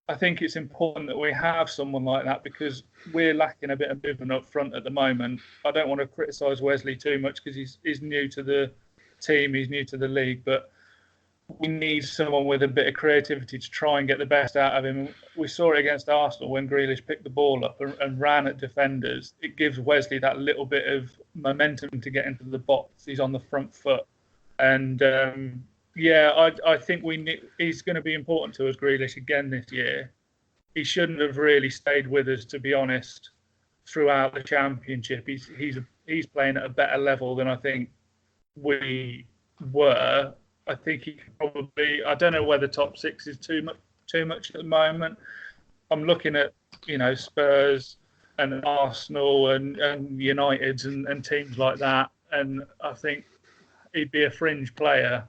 I think it's important that we have someone like that because we're lacking a bit of movement up front at the moment. I don't want to criticise Wesley too much because he's new to the team, he's new to the league, but we need someone with a bit of creativity to try and get the best out of him. We saw it against Arsenal when Grealish picked the ball up and ran at defenders. It gives Wesley that little bit of momentum to get into the box. He's on the front foot. And I think he's going to be important to us, Grealish, again this year. He shouldn't have really stayed with us, to be honest, throughout the Championship. He's playing at a better level than I think we were. I think he could probably. I don't know whether top six is too much at the moment. I'm looking at Spurs and Arsenal and United and teams like that, and I think he'd be a fringe player.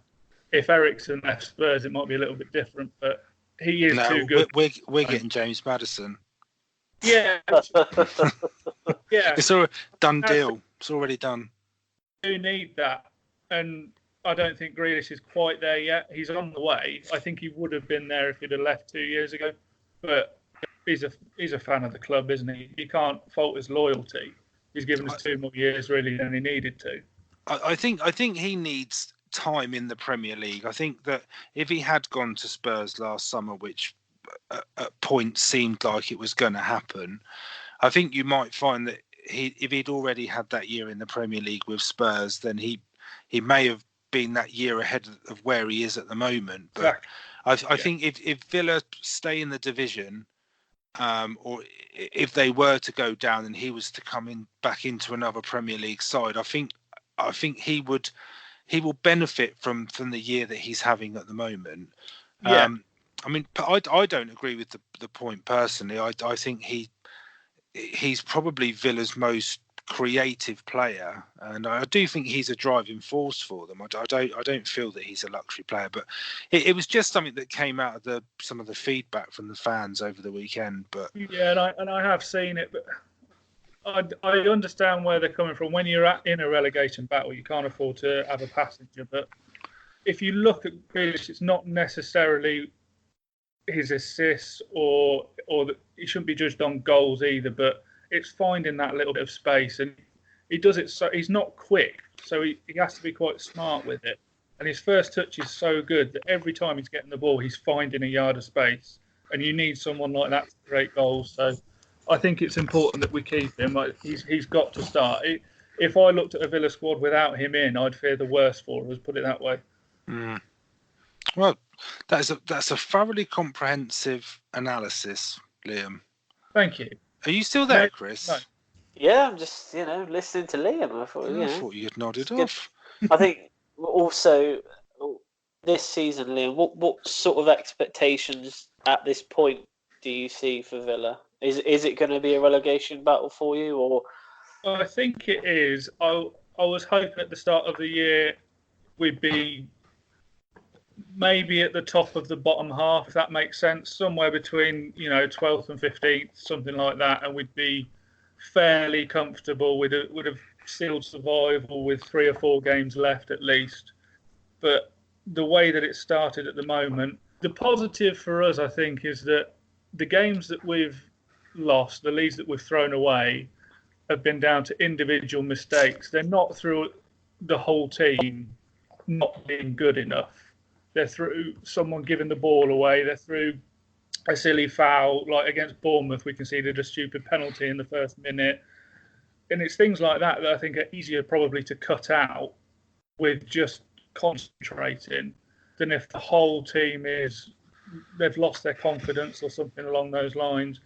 If Eriksen left Spurs, it might be a little bit different, but he is too good. We're getting James Maddison. Yeah, yeah. It's a done deal. It's already done. We do need that, and I don't think Grealish is quite there yet. He's on the way. I think he would have been there if he'd have left 2 years ago. But he's a fan of the club, isn't he? You can't fault his loyalty. He's given us 2 more years really than he needed to. I think he needs time in the Premier League. I think that if he had gone to Spurs last summer, which at points seemed like it was going to happen, I think you might find that if he'd already had that year in the Premier League with Spurs, then he may have been that year ahead of where he is at the moment. But I think if Villa stay in the division, or if they were to go down and he was to come back into another Premier League side, I think he will benefit from the year that he's having at the moment. Yeah. I mean, I don't agree with the point personally. I think he's probably Villa's most creative player, and I do think he's a driving force for them. I don't feel that he's a luxury player, but it was just something that came out of some of the feedback from the fans over the weekend. But yeah, and I have seen it, but I understand where they're coming from. When you're in a relegation battle, you can't afford to have a passenger. But if you look at Grealish, it's not necessarily his assists or that he shouldn't be judged on goals either, but it's finding that little bit of space, and he does it so he's not quick, so he has to be quite smart with it. And his first touch is so good that every time he's getting the ball, he's finding a yard of space, and you need someone like that to create goals. So I think it's important that we keep him. He's got to start. If I looked at a Villa squad without him in, I'd fear the worst for us, put it that way. Well, that's a thoroughly comprehensive analysis, Liam. Thank you. Are you still there, Chris? No. Yeah, I'm just listening to Liam. I thought you had nodded off. I think also this season, Liam, what sort of expectations at this point do you see for Villa? Is it going to be a relegation battle for you, or? I think it is. I was hoping at the start of the year we'd be maybe at the top of the bottom half, if that makes sense, somewhere between 12th and 15th, something like that, and we'd be fairly comfortable. Would have sealed survival with 3 or 4 games left at least. But the way that it started at the moment, the positive for us, I think, is that the games that we've lost, the leads that we've thrown away, have been down to individual mistakes. They're not through the whole team not being good enough. They're through someone giving the ball away. They're through a silly foul, like against Bournemouth, we conceded a stupid penalty in the first minute. And it's things like that I think are easier probably to cut out with just concentrating than if the whole team they've lost their confidence or something along those lines.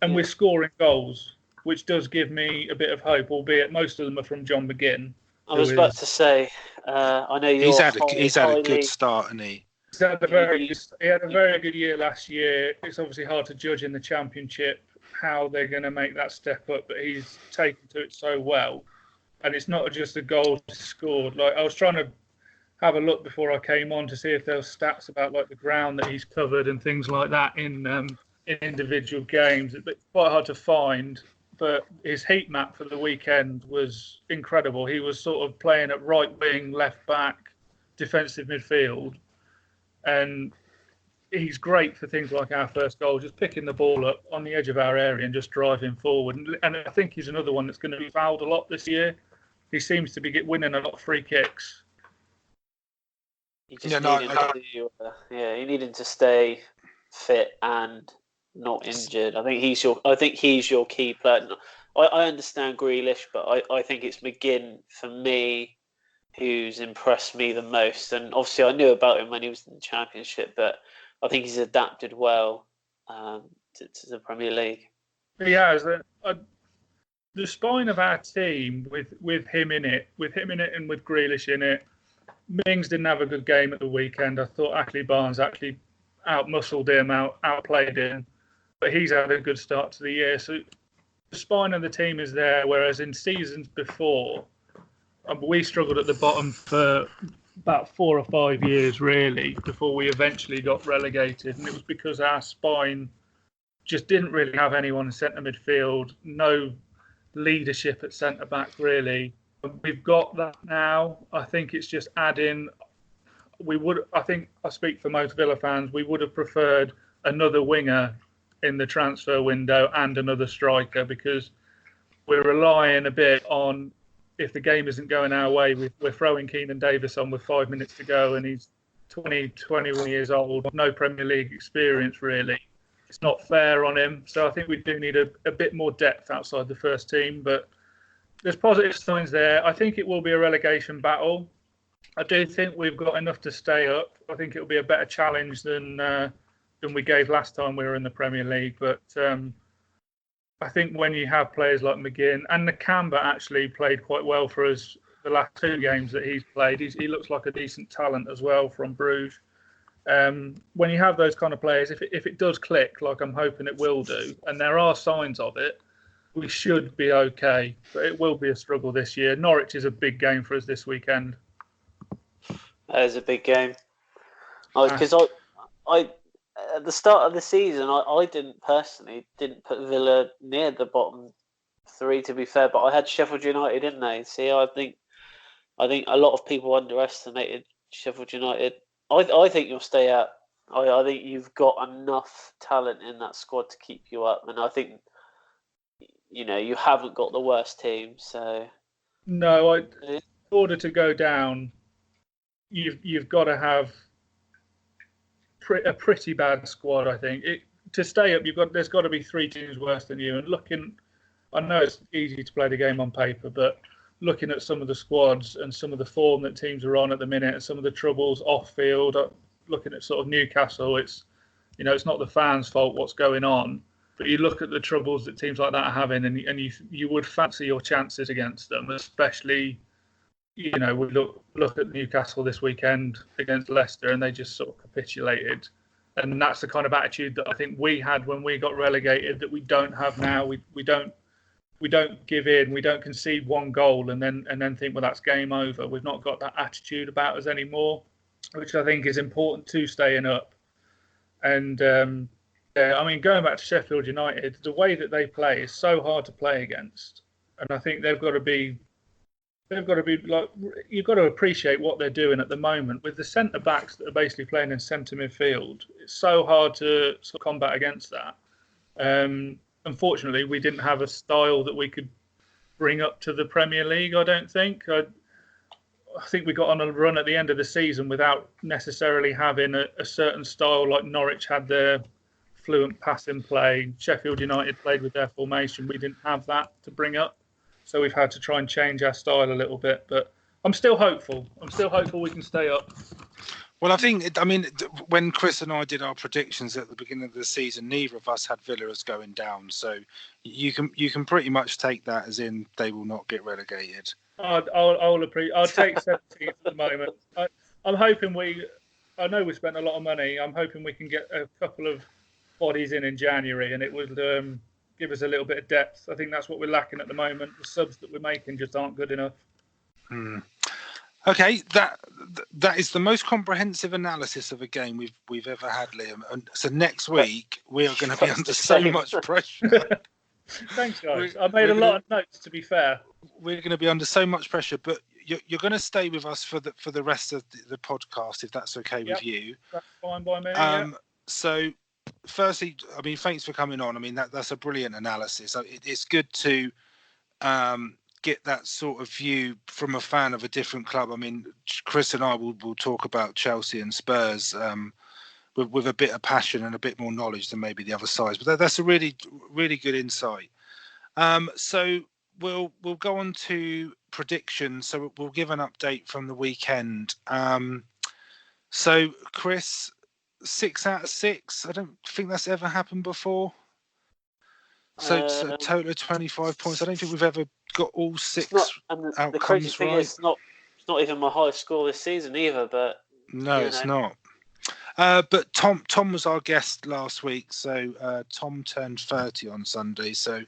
And we're scoring goals, which does give me a bit of hope, albeit most of them are from John McGinn. I was about to say, I know he's had a good start, hasn't he? He had a very good year last year. It's obviously hard to judge in the Championship how they're going to make that step up, but he's taken to it so well. And it's not just the goals he scored. Like, I was trying to have a look before I came on to see if there was stats about like the ground that he's covered and things like that in individual games. It's quite hard to find, but his heat map for the weekend was incredible. He was sort of playing at right wing, left back, defensive midfield, and he's great for things like our first goal, just picking the ball up on the edge of our area and just driving forward. And I think he's another one that's going to be fouled a lot this year. He seems to be winning a lot of free kicks. He needed to stay fit and not injured. I think he's your key player. I understand Grealish, but I think it's McGinn for me who's impressed me the most. And obviously, I knew about him when he was in the Championship, but I think he's adapted well to the Premier League. He has. The spine of our team with him in it, and with Grealish in it. Mings didn't have a good game at the weekend. I thought Ashley Barnes actually outmuscled him, outplayed him, but he's had a good start to the year. So the spine of the team is there, whereas in seasons before, we struggled at the bottom for about 4 or 5 years, really, before we eventually got relegated. And it was because our spine just didn't really have anyone in centre midfield, no leadership at centre back, really. We've got that now. I think it's just adding. I think I speak for most Villa fans. We would have preferred another winger in the transfer window and another striker, because we're relying a bit on, if the game isn't going our way, we're throwing Keenan Davis on with 5 minutes to go, and he's 21 years old, no Premier League experience really. It's not fair on him. So I think we do need a bit more depth outside the first team, but there's positive signs there. I think it will be a relegation battle. I do think we've got enough to stay up. I think it'll be a better challenge than we gave last time we were in the Premier League. But I think when you have players like McGinn, and Nakamba actually played quite well for us the last 2 games that he's played. He looks like a decent talent as well from Bruges. When you have those kind of players, if it does click, like I'm hoping it will do, and there are signs of it, we should be okay, but it will be a struggle this year. Norwich is a big game for us this weekend. That is a big game. Because I at the start of the season, I didn't put Villa near the bottom 3, to be fair, but I had Sheffield United in there. See, I think a lot of people underestimated Sheffield United. I think you'll stay out. I think you've got enough talent in that squad to keep you up, and I think, you haven't got the worst team, so no. In order to go down, you've got to have a pretty bad squad. I think to stay up, there's got to be 3 teams worse than you. And I know it's easy to play the game on paper, but looking at some of the squads and some of the form that teams are on at the minute, and some of the troubles off field, looking at sort of Newcastle, it's not the fans' fault what's going on. But you look at the troubles that teams like that are having, and you would fancy your chances against them, especially, we look at Newcastle this weekend against Leicester, and they just sort of capitulated. And that's the kind of attitude that I think we had when we got relegated that we don't have now. We don't give in. We don't concede 1 goal and then think, well, that's game over. We've not got that attitude about us anymore, which I think is important to staying up. And going back to Sheffield United, the way that they play is so hard to play against, and I think they've got to be like, you've got to appreciate what they're doing at the moment with the centre backs that are basically playing in centre midfield. It's so hard to sort of combat against that. Unfortunately, we didn't have a style that we could bring up to the Premier League. I don't think. I think we got on a run at the end of the season without necessarily having a certain style like Norwich had their fluent passing play. Sheffield United played with their formation. We didn't have that to bring up. So we've had to try and change our style a little bit. But I'm still hopeful. We can stay up. Well, when Chris and I did our predictions at the beginning of the season, neither of us had Villa as going down. So you can pretty much take that as in they will not get relegated. I'll take 17th at the moment. I'm hoping I know we spent a lot of money. I'm hoping we can get a couple of bodies in January, and it would give us a little bit of depth. I think that's what we're lacking at the moment. The subs that we're making just aren't good enough. Okay, that is the most comprehensive analysis of a game we've ever had, Liam. And so next week we are going to be under so much pressure. Thanks, guys. I made a lot of notes. To be fair, we're going to be under so much pressure, but you're going to stay with us for the rest of the podcast, if that's okay with you. That's fine by me. So, firstly, I mean, thanks for coming on. I mean, that's a brilliant analysis. It's good to get that sort of view from a fan of a different club. I mean, Chris and I will talk about Chelsea and Spurs with a bit of passion and a bit more knowledge than maybe the other sides. But that's a really, really good insight. So we'll go on to predictions. So we'll give an update from the weekend. So Chris, 6 out of 6. I don't think that's ever happened before. So a total of 25 points. I don't think we've ever got all 6 outcomes the crazy thing right. is, it's not even my highest score this season either. But no, it's not. But Tom was our guest last week, so Tom turned 30 on Sunday. So,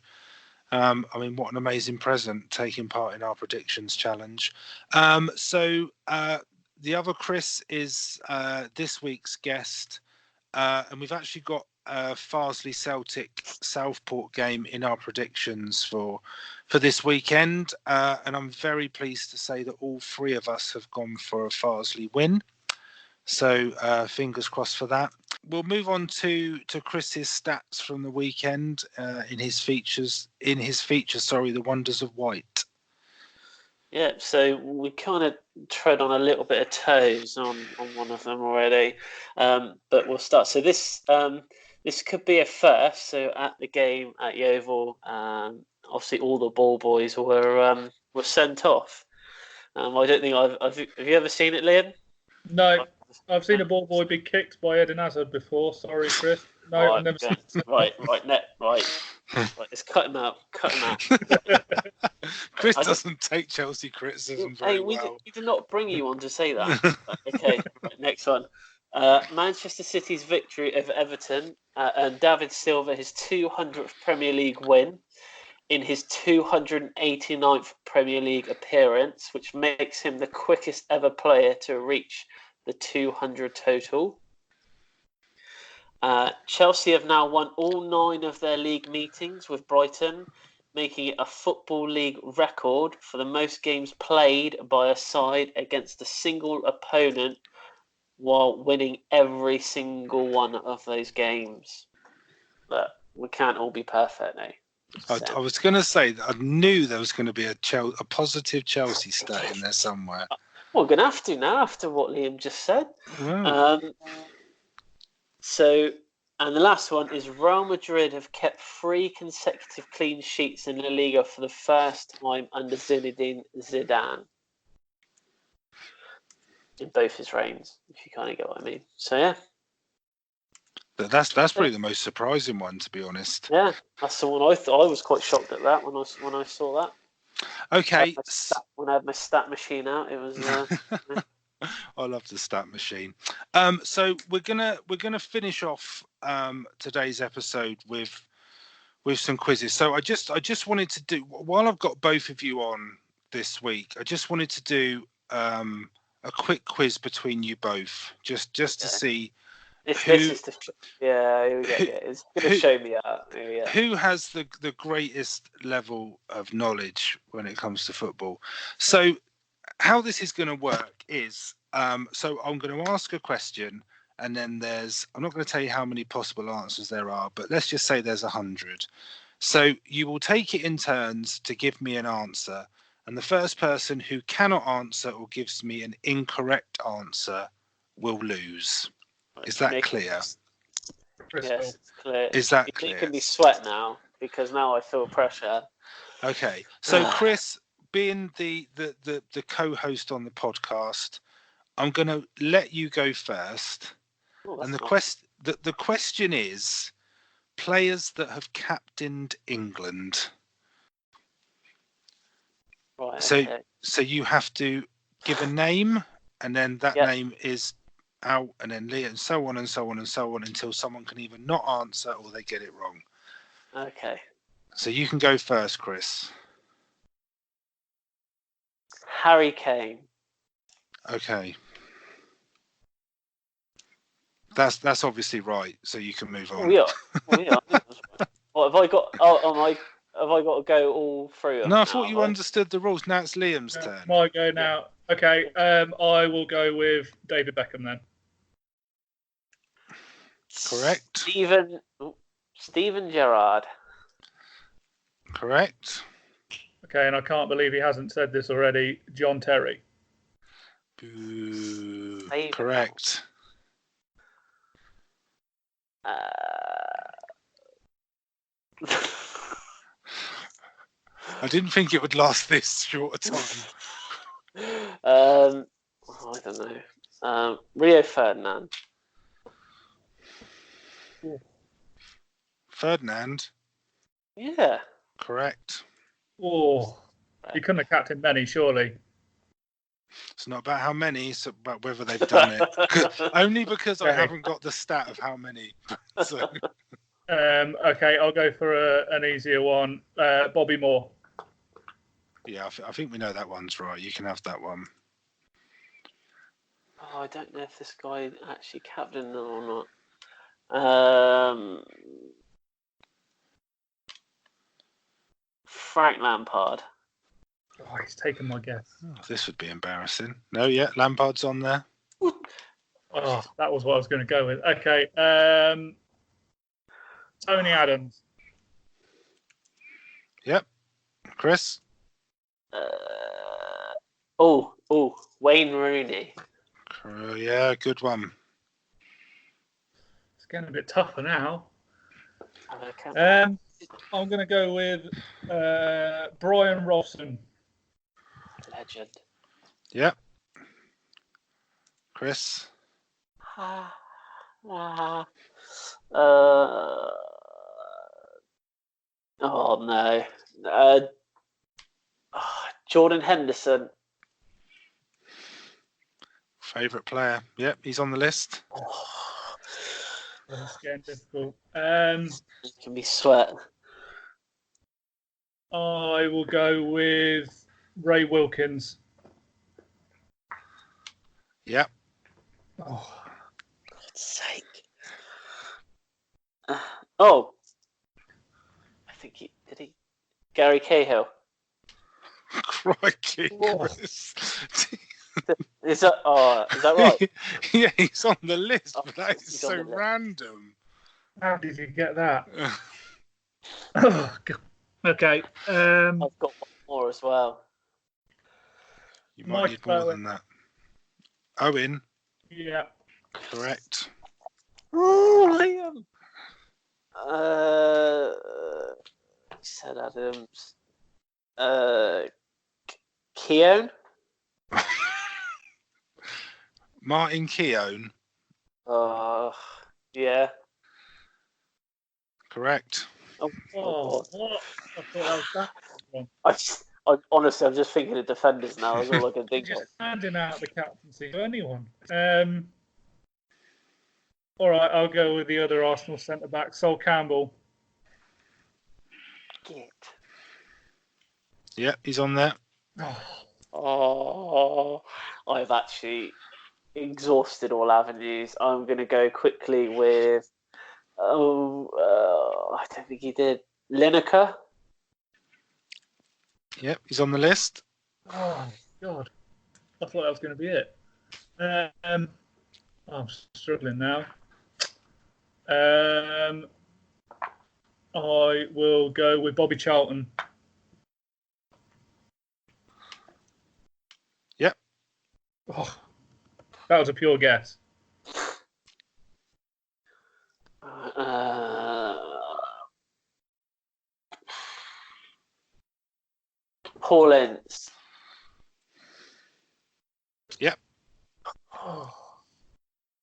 I mean, what an amazing present, taking part in our predictions challenge. So the other Chris is this week's guest, and we've actually got Farsley Celtic Southport game in our predictions for this weekend, and I'm very pleased to say that all 3 of us have gone for a Farsley win. So fingers crossed for that. We'll move on to Chris's stats from the weekend in his features. The Wonders of White. Yeah, so we kind of tread on a little bit of toes on one of them already, but we'll start. So this could be a first. So at the game at Yeovil, obviously all the ball boys were sent off. I don't think have you ever seen it, Liam? No, I've seen a ball boy be kicked by Eden Hazard before. Sorry, Chris. No, right, I've never seen it. Right. Let's cut him out. Chris doesn't take Chelsea criticism very well. We did not bring you on to say that. Okay, right, next one. Manchester City's victory over Everton and David Silva his 200th Premier League win in his 289th Premier League appearance, which makes him the quickest ever player to reach the 200 total. Chelsea have now won all 9 of their league meetings with Brighton, making it a Football League record for the most games played by a side against a single opponent while winning every single one of those games. But we can't all be perfect now. I was going to say that I knew there was going to be a positive Chelsea stat in there somewhere. Well, we're going to have to now after what Liam just said. Wow. And the last one is Real Madrid have kept 3 consecutive clean sheets in La Liga for the first time under Zinedine Zidane in both his reigns, if you kind of get what I mean. So yeah. That's probably the most surprising one, to be honest. Yeah, that's the one I was quite shocked at that when I saw that. Okay. When I had my stat machine out, it was. I love the stat machine. So we're gonna finish off today's episode with some quizzes. So I just wanted to do, while I've got both of you on this week, I just wanted to do a quick quiz between you both, just to see. Here we go. It's going to show me out. Who has the greatest level of knowledge when it comes to football? So how this is going to work is, so I'm going to ask a question, and then I'm not going to tell you how many possible answers there are, but let's just say there's 100. So you will take it in turns to give me an answer, and the first person who cannot answer or gives me an incorrect answer will lose. Is that clear? Yes, it's clear. Is that clear? You can be sweat now, because now I feel pressure. Okay. So Chris, being the co-host on the podcast, I'm going to let you go first. And the question is players that have captained England. Right. So you have to give a name, and then that name is out, and then Liam, and so on and so on and so on until someone can either not answer or they get it wrong. Okay. So you can go first, Chris. Harry Kane. Okay. That's obviously right. So you can move on. Yeah. What have I got? Oh, have I got to go all through? No, I thought you understood the rules. Now it's Liam's turn. My go now. Okay. I will go with David Beckham then. Correct. Steven Gerrard. Correct. Okay, and I can't believe he hasn't said this already. John Terry. Boo. Correct. I didn't think it would last this short a time. I don't know. Rio Ferdinand. Ferdinand. Yeah. Oh, Correct. you couldn't have captained many, surely. It's not about how many, it's about whether they've done it. Only because I haven't got the stat of how many. So. Okay, I'll go for an easier one. Bobby Moore. Yeah, I think we know that one's right. You can have that one. Oh, I don't know if this guy actually captained them or not. Frank Lampard. Oh, he's taken my guess. Oh, this would be embarrassing. No, yeah, Lampard's on there. Oh, that was what I was going to go with. Okay. Tony Adams. Yep. Chris? Wayne Rooney. Yeah, good one. It's getting a bit tougher now. Okay. I'm going to go with Brian Robson. Legend. Yep. Chris? Oh no. Jordan Henderson. Favourite player? Yep, he's on the list. It's getting difficult. It can be sweat. I will go with Ray Wilkins. Yep. Oh, for God's sake. I think he did. Gary Cahill. Crikey, Chris. Is that right? Yeah, he's on the list, but that is so random. How did you get that? Oh, God. Okay. I've got one more as well. You might need more than that. Owen. Yeah. Correct. Oh, Liam. Said Adams. Keown. Martin Keown. Yeah. Correct. Oh, what? I thought that was that one. Honestly, I'm just thinking of defenders now. That's all I can think of. Just handing out the captaincy to anyone. All right, I'll go with the other Arsenal centre back, Sol Campbell. Git. Yeah, he's on there. I've actually exhausted all avenues. I'm going to go quickly with. I don't think he did. Lineker. Yep, he's on the list. Oh God, I thought that was going to be it. I'm struggling now. I will go with Bobby Charlton. Yep. Oh, that was a pure guess. Paul Ince. Yep. Oh,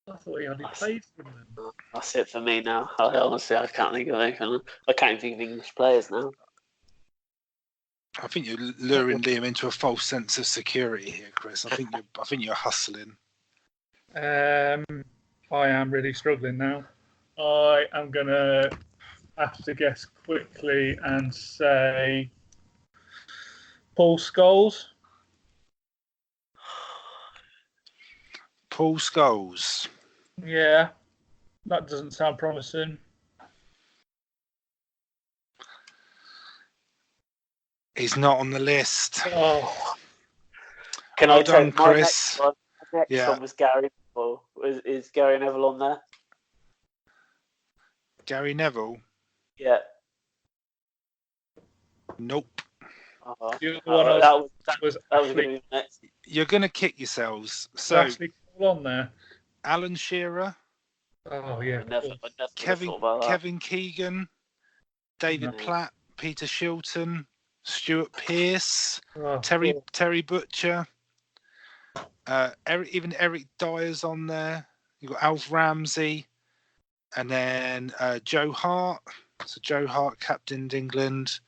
I thought he only played for them. That's it for me now. Honestly, I can't think of anything. I can't think of English players now. I think you're luring Liam into a false sense of security here, Chris. I think you're hustling. I am really struggling now. I am going to have to guess quickly and say Paul Scholes. Paul Scholes. Yeah, that doesn't sound promising. He's not on the list. Oh, Can Well I done, take my Chris. next one? The next Yeah. one was Gary Neville. Is Gary Neville on there? Gary Neville. Yeah. Nope. the other one That was going to be next. You're going to kick yourselves. So, Farsley on there. Alan Shearer, Oh yeah, I never thought about that. Kevin Keegan, David Platt, Peter Shilton, Stuart Pearce, Terry Butcher, even Eric Dyer's on there. You've got Alf Ramsey, and then Joe Hart. So Joe Hart captained England.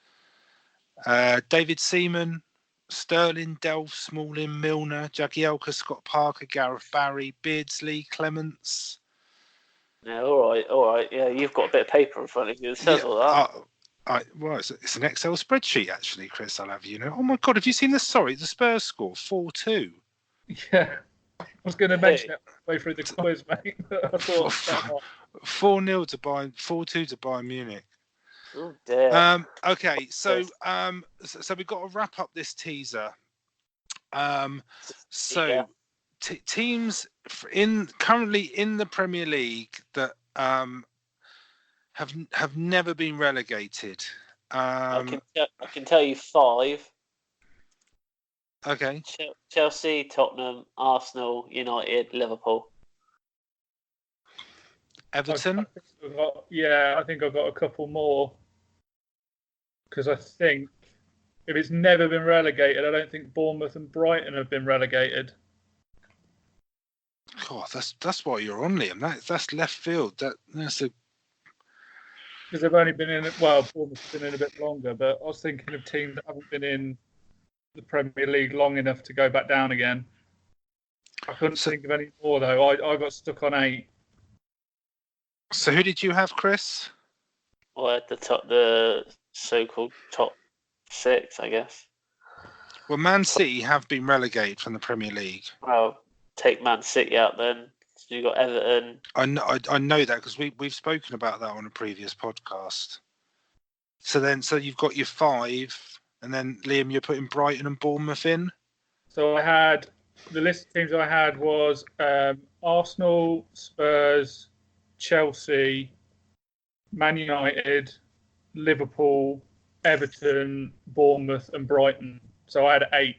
David Seaman, Sterling, Delph, Smalling, Milner, Jagielka, Scott Parker, Gareth Barry, Beardsley, Clements. Yeah, all right. Yeah, you've got a bit of paper in front of you that says all that. Well, it's an Excel spreadsheet, actually, Chris. I'll have you know. Oh my God, have you seen the Spurs score 4-2? Yeah, I was going to mention it way through the quiz, mate. I thought 4-0 to Bayern, 4-2 to Bayern Munich. Oh dear. Okay, so we've got to wrap up this teaser. Teams currently in the Premier League that have never been relegated. I can tell you 5. Okay. Chelsea, Tottenham, Arsenal, United, Liverpool. Everton. I think I've got a couple more. Because I think if it's never been relegated, I don't think Bournemouth and Brighton have been relegated. God, that's why you're on, Liam. That's left field. That's a because they've only been in it. Well, Bournemouth have been in a bit longer, but I was thinking of teams that haven't been in the Premier League long enough to go back down again. I couldn't think of any more though. I got stuck on 8. So who did you have, Chris? Well, at the so-called top 6, I guess. Well, Man City have been relegated from the Premier League. Well, take Man City out then. So you got Everton. I know that because we've spoken about that on a previous podcast. So you've got your 5, and then Liam, you're putting Brighton and Bournemouth in. So I had the list of teams I had was Arsenal, Spurs, Chelsea, Man United, Liverpool, Everton, Bournemouth, and Brighton. So I had 8.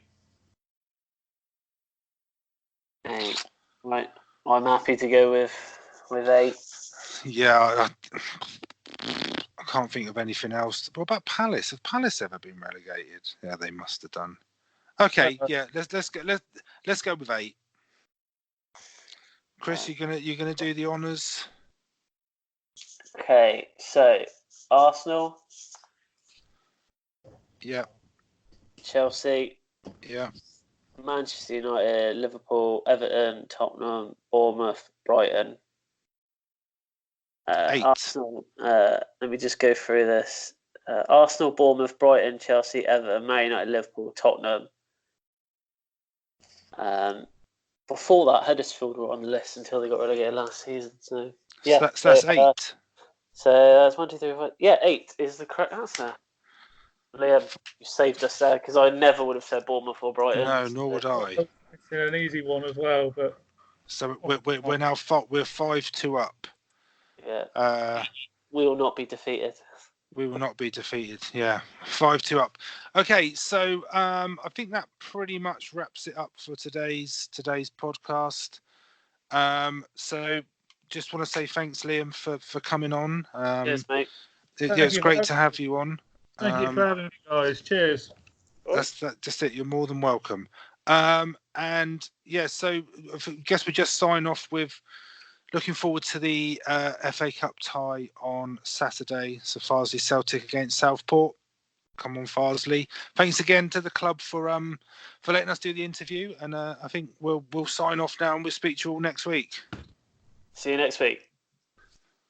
8. Right. I'm happy to go with 8. Yeah, I can't think of anything else. What about Palace? Have Palace ever been relegated? Yeah, they must have done. Okay, yeah, let's go with 8. Chris, you're gonna do the honours. Okay, so Arsenal. Yeah. Chelsea. Yeah. Manchester United, Liverpool, Everton, Tottenham, Bournemouth, Brighton. 8. Arsenal. Let me just go through this. Arsenal, Bournemouth, Brighton, Chelsea, Everton, Man United, Liverpool, Tottenham. Before that, Huddersfield were on the list until they got relegated last season. So yeah, so that's 8. So that's 1, 2, 3, 4. Yeah, 8 is the correct answer. Liam, you saved us there because I never would have said Bournemouth or Brighton. No, nor would I. It's an easy one as well, but so we're now we're 5-2 up. Yeah. We will not be defeated. We will not be defeated. Yeah, 5-2 up. Okay, so I think that pretty much wraps it up for today's podcast. So just want to say thanks, Liam, for coming on. Cheers, mate. It's great to have you on. Thank you for having me, guys. Cheers. That's just it. You're more than welcome. And yeah, so I guess we just sign off with looking forward to the FA Cup tie on Saturday. So Farsley Celtic against Southport. Come on, Farsley. Thanks again to the club for letting us do the interview, and I think we'll sign off now, and we'll speak to you all next week. See you next week.